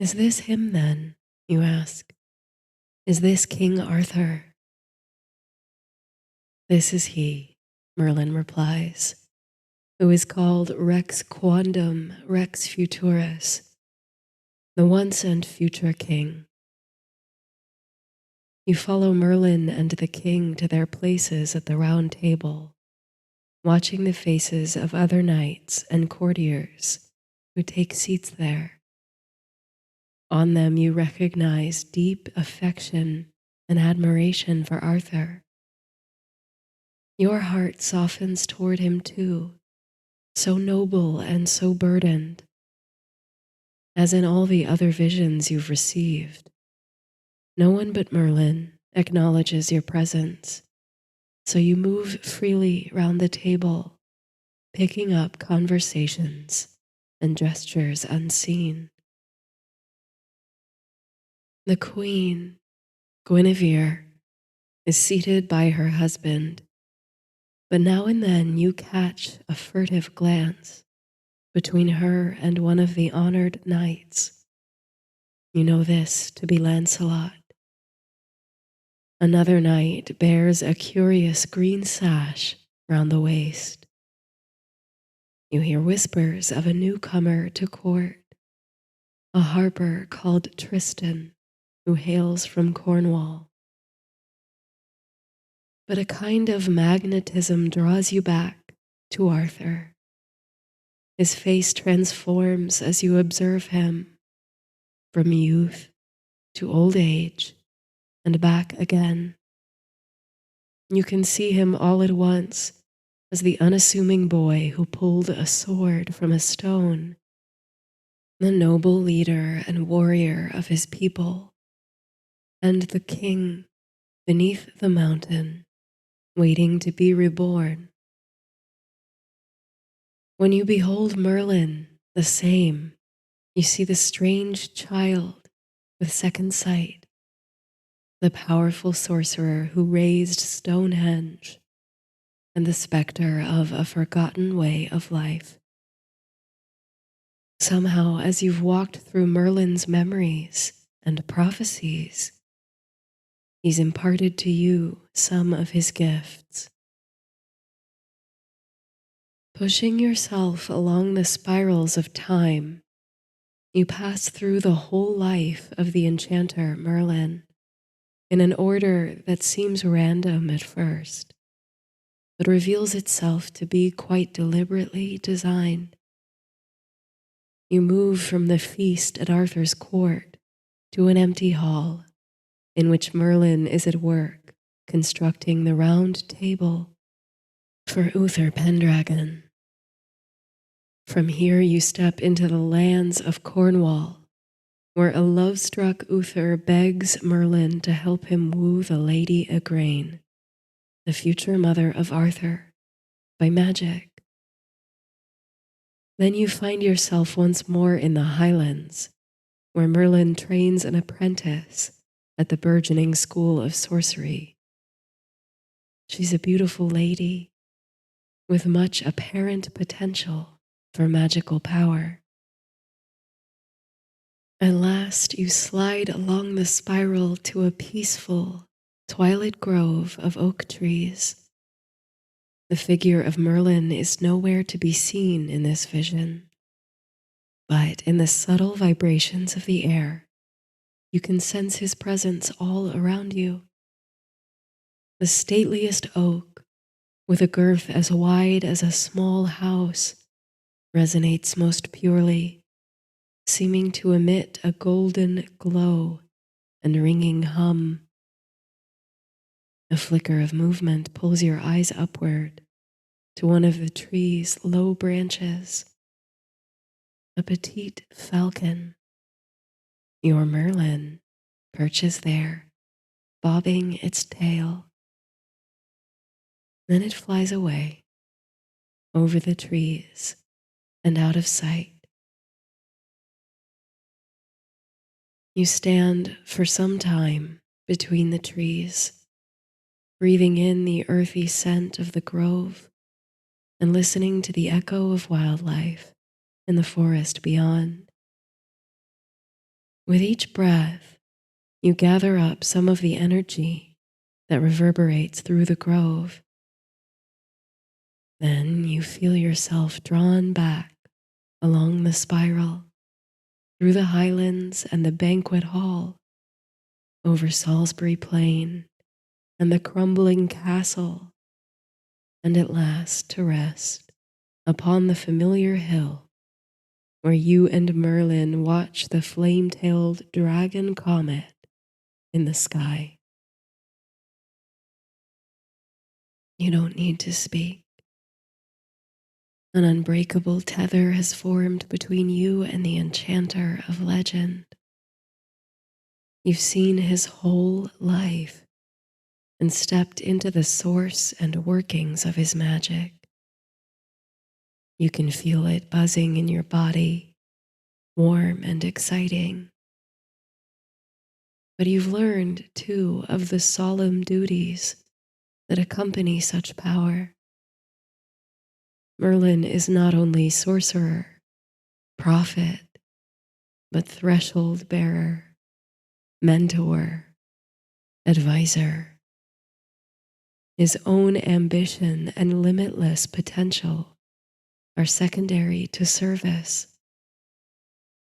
Is this him then, you ask? Is this King Arthur? This is he, Merlin replies, who is called Rex Quondam Rex Futurus, the once and future king. You follow Merlin and the king to their places at the round table, watching the faces of other knights and courtiers who take seats there. On them you recognize deep affection and admiration for Arthur. Your heart softens toward him too, so noble and so burdened. As in all the other visions you've received, no one but Merlin acknowledges your presence, so you move freely round the table, picking up conversations and gestures unseen. The queen, Guinevere, is seated by her husband, but now and then you catch a furtive glance between her and one of the honored knights. You know this to be Lancelot. Another knight bears a curious green sash round the waist. You hear whispers of a newcomer to court, a harper called Tristan, who hails from Cornwall. But a kind of magnetism draws you back to Arthur. His face transforms as you observe him, from youth to old age, and back again. You can see him all at once as the unassuming boy who pulled a sword from a stone, the noble leader and warrior of his people, and the king beneath the mountain, waiting to be reborn. When you behold Merlin, the same, you see the strange child with second sight, the powerful sorcerer who raised Stonehenge, and the specter of a forgotten way of life. Somehow, as you've walked through Merlin's memories and prophecies, he's imparted to you some of his gifts. Pushing yourself along the spirals of time, you pass through the whole life of the enchanter Merlin in an order that seems random at first, but reveals itself to be quite deliberately designed. You move from the feast at Arthur's court to an empty hall in which Merlin is at work constructing the round table for Uther Pendragon. From here you step into the lands of Cornwall, where a love-struck Uther begs Merlin to help him woo the Lady Igraine, the future mother of Arthur, by magic. Then you find yourself once more in the Highlands, where Merlin trains an apprentice at the burgeoning school of sorcery. She's a beautiful lady with much apparent potential for magical power. At last you slide along the spiral to a peaceful, twilit grove of oak trees. The figure of Merlin is nowhere to be seen in this vision, but in the subtle vibrations of the air, you can sense his presence all around you. The stateliest oak, with a girth as wide as a small house, resonates most purely, seeming to emit a golden glow and ringing hum. A flicker of movement pulls your eyes upward to one of the tree's low branches. A petite falcon, your Merlin, perches there, bobbing its tail. Then it flies away, over the trees and out of sight. You stand for some time between the trees, breathing in the earthy scent of the grove and listening to the echo of wildlife in the forest beyond. With each breath, you gather up some of the energy that reverberates through the grove. Then you feel yourself drawn back along the spiral, through the highlands and the banquet hall, over Salisbury Plain and the crumbling castle, and at last to rest upon the familiar hill where you and Merlin watch the flame-tailed dragon comet in the sky. You don't need to speak. An unbreakable tether has formed between you and the enchanter of legend. You've seen his whole life and stepped into the source and workings of his magic. You can feel it buzzing in your body, warm and exciting. But you've learned, too, of the solemn duties that accompany such power. Merlin is not only sorcerer, prophet, but threshold bearer, mentor, advisor. His own ambition and limitless potential are secondary to service,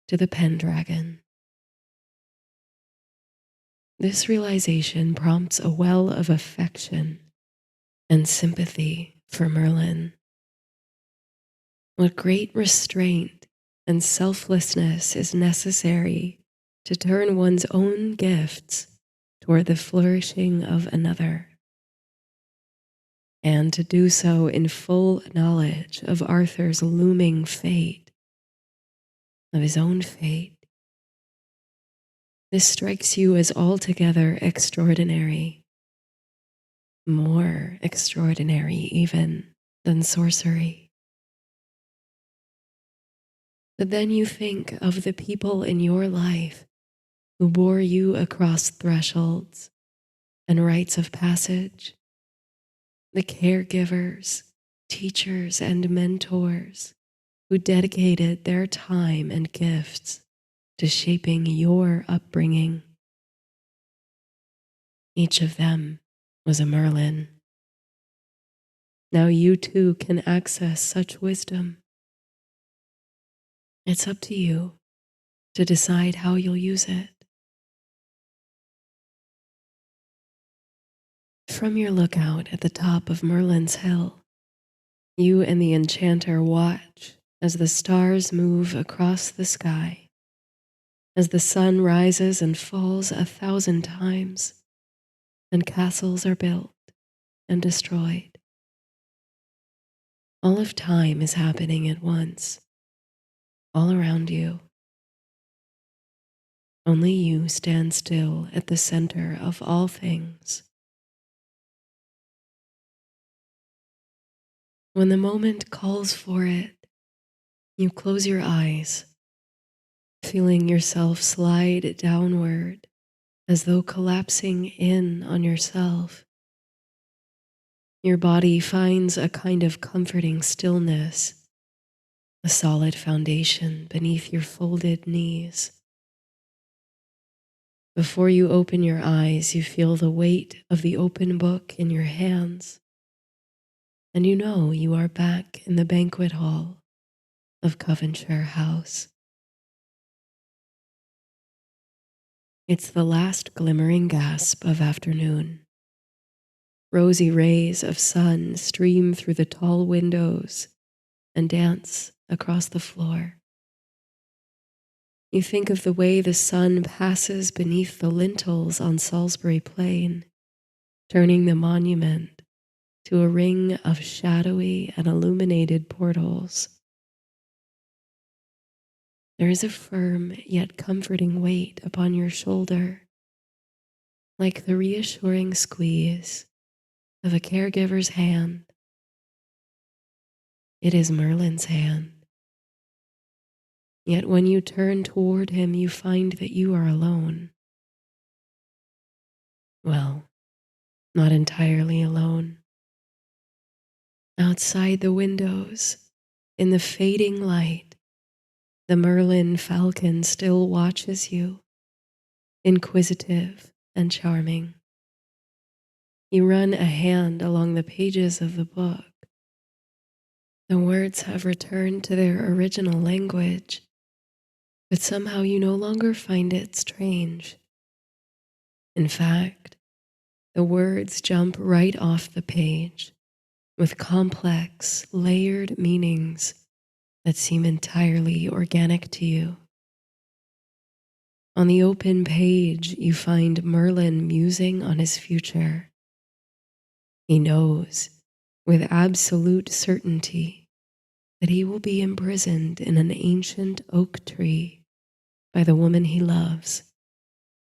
to the Pendragon. This realization prompts a well of affection and sympathy for Merlin. What great restraint and selflessness is necessary to turn one's own gifts toward the flourishing of another, and to do so in full knowledge of Arthur's looming fate, of his own fate. This strikes you as altogether extraordinary, more extraordinary even than sorcery. But then you think of the people in your life who bore you across thresholds and rites of passage, the caregivers, teachers, and mentors who dedicated their time and gifts to shaping your upbringing. Each of them was a Merlin. Now you too can access such wisdom. It's up to you to decide how you'll use it. From your lookout at the top of Merlin's Hill, you and the enchanter watch as the stars move across the sky, as the sun rises and falls 1,000 times, and castles are built and destroyed. All of time is happening at once, all around you. Only you stand still at the center of all things. When the moment calls for it, you close your eyes, feeling yourself slide downward as though collapsing in on yourself. Your body finds a kind of comforting stillness, a solid foundation beneath your folded knees. Before you open your eyes, you feel the weight of the open book in your hands, and you know you are back in the banquet hall of Coventshire House. It's the last glimmering gasp of afternoon. Rosy rays of sun stream through the tall windows and dance across the floor. You think of the way the sun passes beneath the lintels on Salisbury Plain, turning the monument to a ring of shadowy and illuminated portals. There is a firm yet comforting weight upon your shoulder, like the reassuring squeeze of a caregiver's hand. It is Merlin's hand. Yet when you turn toward him, you find that you are alone. Well, not entirely alone. Outside the windows, in the fading light, the Merlin falcon still watches you, inquisitive and charming. You run a hand along the pages of the book. The words have returned to their original language, but somehow you no longer find it strange. In fact, the words jump right off the page with complex, layered meanings that seem entirely organic to you. On the open page, you find Merlin musing on his future. He knows with absolute certainty that he will be imprisoned in an ancient oak tree by the woman he loves,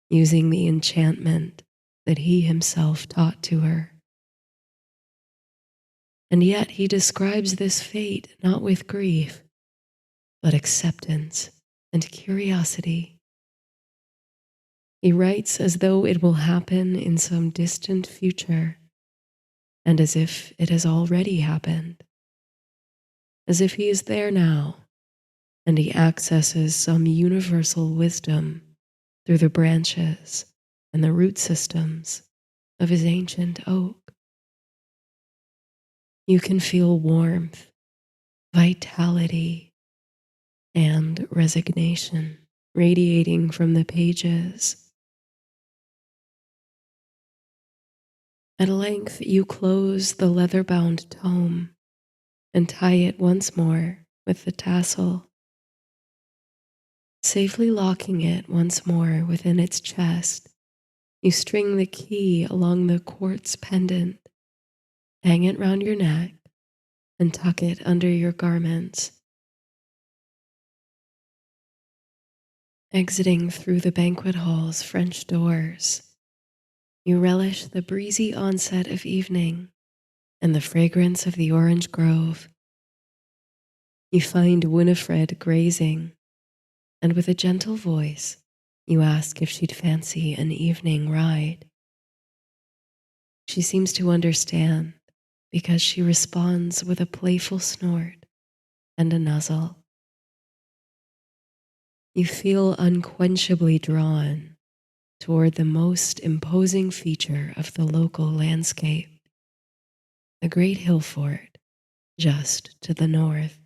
using the enchantment that he himself taught to her. And yet he describes this fate not with grief, but acceptance and curiosity. He writes as though it will happen in some distant future, and as if it has already happened, as if he is there now, and he accesses some universal wisdom through the branches and the root systems of his ancient oak. You can feel warmth, vitality, and resignation radiating from the pages. At length you close the leather-bound tome and tie it once more with the tassel, safely locking it once more within its chest You string the key along the quartz pendant, hang it round your neck, and tuck it under your garments. Exiting through the banquet hall's French doors, you relish the breezy onset of evening and the fragrance of the orange grove. You find Winifred grazing, and with a gentle voice, you ask if she'd fancy an evening ride. She seems to understand because she responds with a playful snort and a nuzzle. You feel unquenchably drawn toward the most imposing feature of the local landscape, the great hill fort just to the north.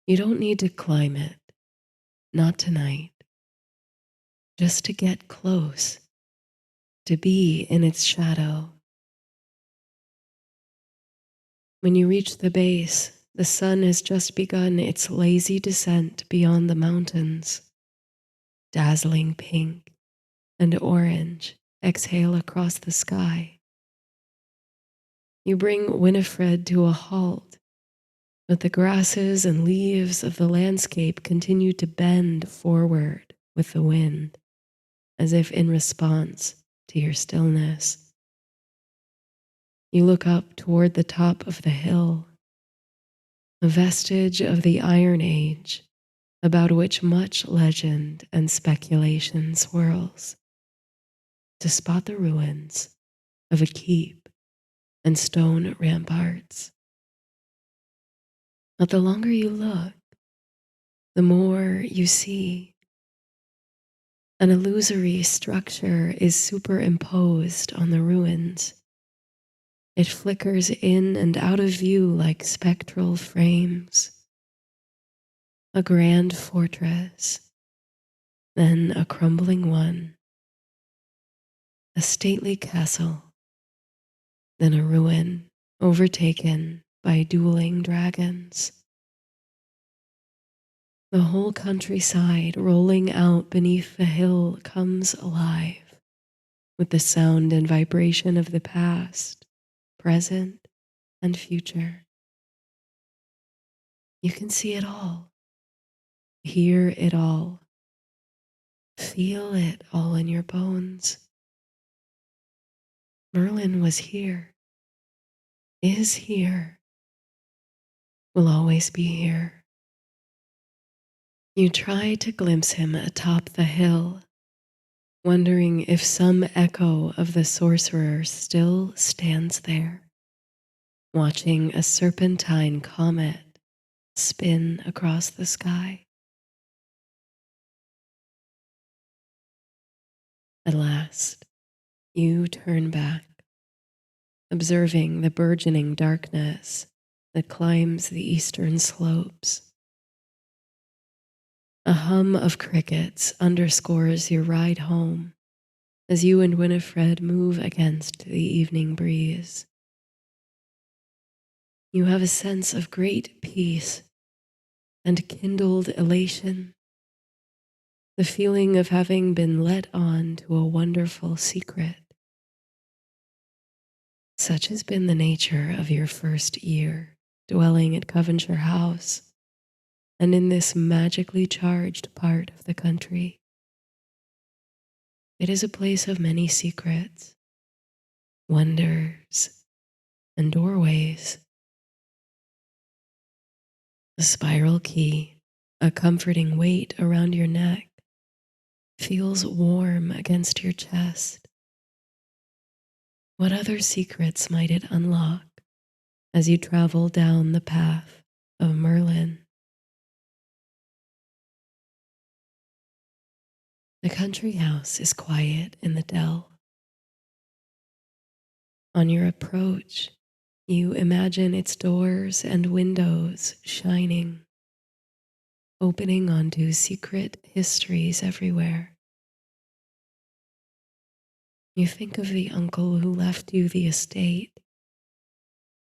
You don't need to climb it, not tonight, just to get close, to be in its shadow. When you reach the base, the sun has just begun its lazy descent beyond the mountains. Dazzling pink and orange exhale across the sky. You bring Winifred to a halt, but the grasses and leaves of the landscape continue to bend forward with the wind, as if in response to your stillness. You look up toward the top of the hill, a vestige of the Iron Age about which much legend and speculation swirls, to spot the ruins of a keep and stone ramparts. But the longer you look, the more you see. An illusory structure is superimposed on the ruins. It flickers in and out of view like spectral frames. A grand fortress, then a crumbling one. A stately castle, then a ruin overtaken by dueling dragons. The whole countryside rolling out beneath the hill comes alive with the sound and vibration of the past, present, and future. You can see it all, hear it all, feel it all in your bones. Merlin was here, is here, will always be here. You try to glimpse him atop the hill, wondering if some echo of the sorcerer still stands there, watching a serpentine comet spin across the sky. At last, you turn back, observing the burgeoning darkness that climbs the eastern slopes. A hum of crickets underscores your ride home as you and Winifred move against the evening breeze. You have a sense of great peace and kindled elation, the feeling of having been let on to a wonderful secret. Such has been the nature of your first year dwelling at Coventry House and in this magically charged part of the country. It is a place of many secrets, wonders, and doorways. The spiral key, a comforting weight around your neck, feels warm against your chest. What other secrets might it unlock as you travel down the path of Merlin? The country house is quiet in the dell. On your approach, you imagine its doors and windows shining, opening onto secret histories everywhere. You think of the uncle who left you the estate,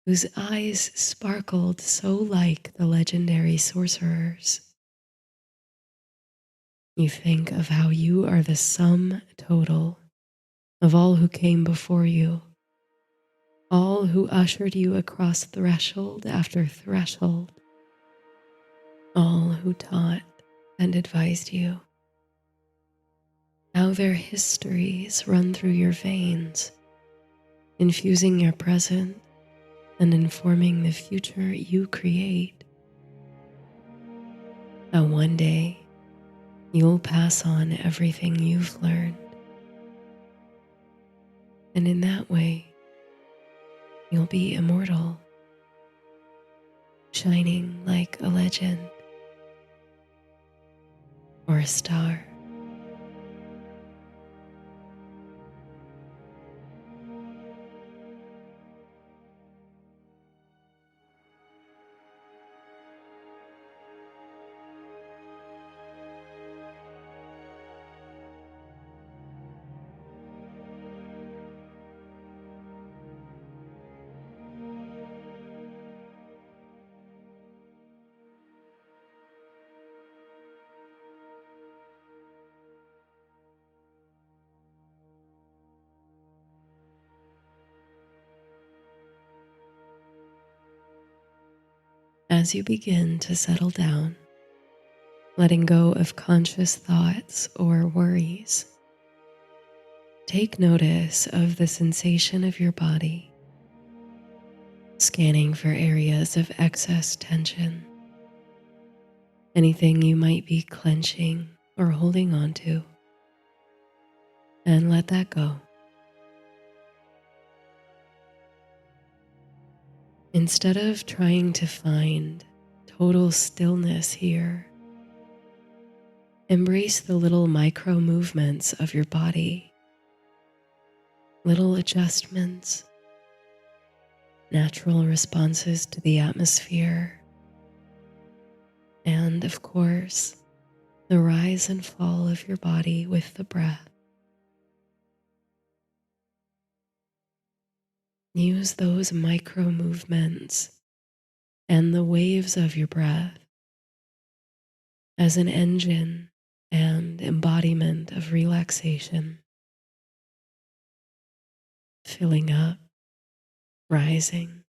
whose eyes sparkled so like the legendary sorcerer's. You think of how you are the sum total of all who came before you, all who ushered you across threshold after threshold, all who taught and advised you, how their histories run through your veins, infusing your present and informing the future you create. How one day you'll pass on everything you've learned, and in that way, you'll be immortal, shining like a legend or a star. As you begin to settle down, letting go of conscious thoughts or worries, take notice of the sensation of your body, scanning for areas of excess tension, anything you might be clenching or holding on to, and let that go. Instead of trying to find total stillness here, embrace the little micro movements of your body, little adjustments, natural responses to the atmosphere, and of course, the rise and fall of your body with the breath. Use those micro movements and the waves of your breath as an engine and embodiment of relaxation, filling up, rising,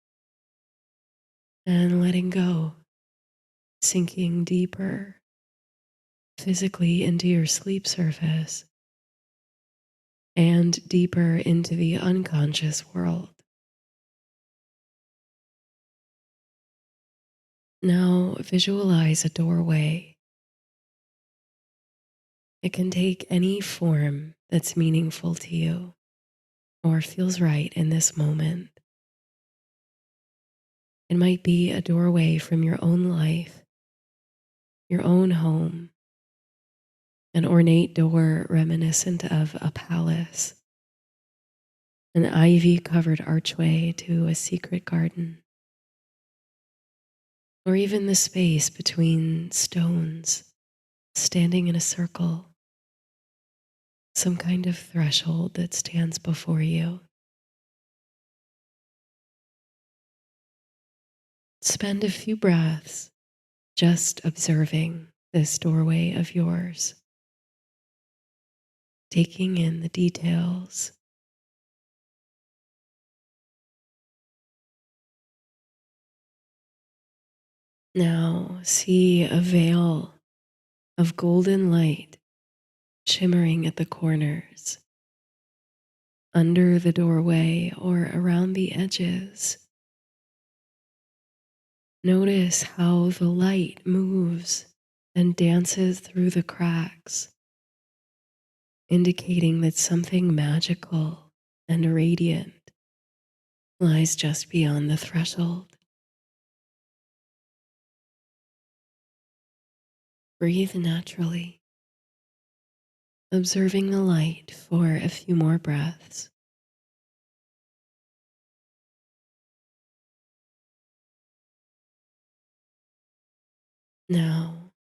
and letting go, sinking deeper physically into your sleep surface and deeper into the unconscious world. Now visualize a doorway. It can take any form that's meaningful to you or feels right in this moment. It might be a doorway from your own life, your own home, an ornate door reminiscent of a palace, an ivy-covered archway to a secret garden, or even the space between stones standing in a circle, some kind of threshold that stands before you. Spend a few breaths just observing this doorway of yours, taking in the details. Now see a veil of golden light shimmering at the corners, under the doorway or around the edges. Notice how the light moves and dances through the cracks, indicating that something magical and radiant lies just beyond the threshold. Breathe naturally, observing the light for a few more breaths. Now,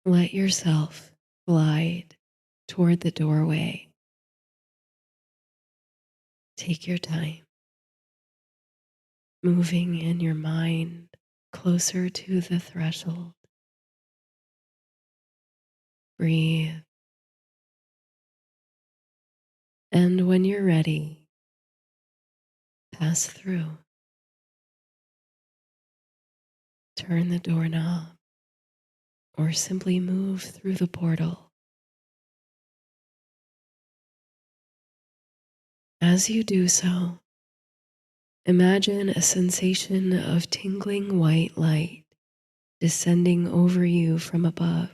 let yourself glide toward the doorway. Take your time, moving in your mind closer to the threshold. Breathe. And when you're ready, pass through. Turn the doorknob or simply move through the portal. As you do so, imagine a sensation of tingling white light descending over you from above,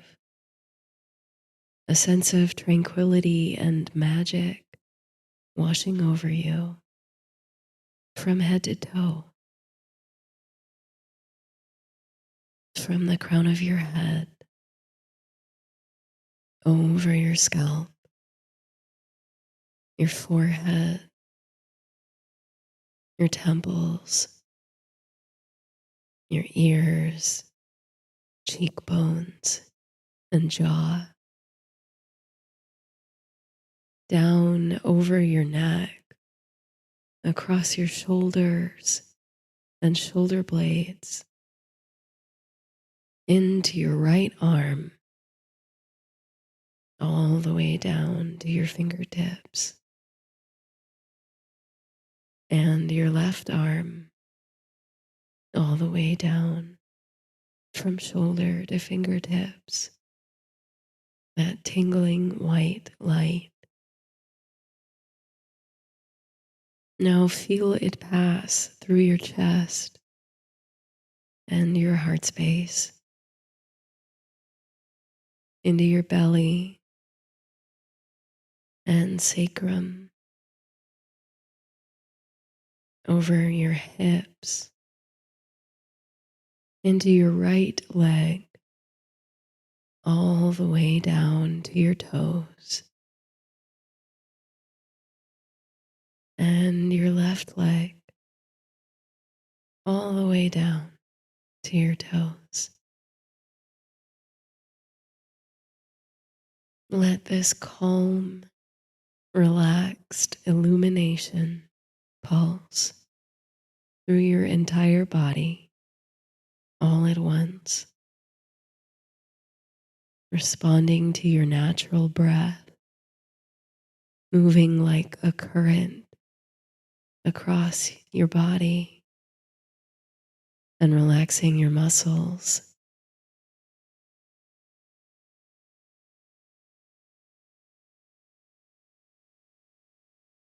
a sense of tranquility and magic washing over you from head to toe, from the crown of your head, over your scalp, your forehead, your temples, your ears, cheekbones, and jaw, down over your neck, across your shoulders and shoulder blades, into your right arm, all the way down to your fingertips, and your left arm, all the way down from shoulder to fingertips. That tingling white light. Now feel it pass through your chest and your heart space, into your belly and sacrum, over your hips, into your right leg, all the way down to your toes, and your left leg, all the way down to your toes. Let this calm, relaxed illumination pulse through your entire body all at once, responding to your natural breath, moving like a current across your body and relaxing your muscles.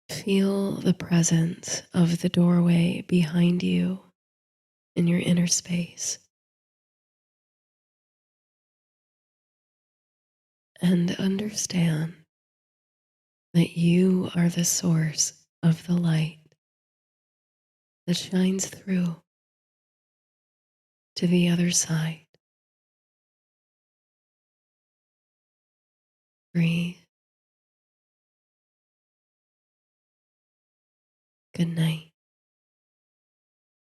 Feel the presence of the doorway behind you in your inner space, and understand that you are the source of the light that shines through to the other side. Breathe. Good night.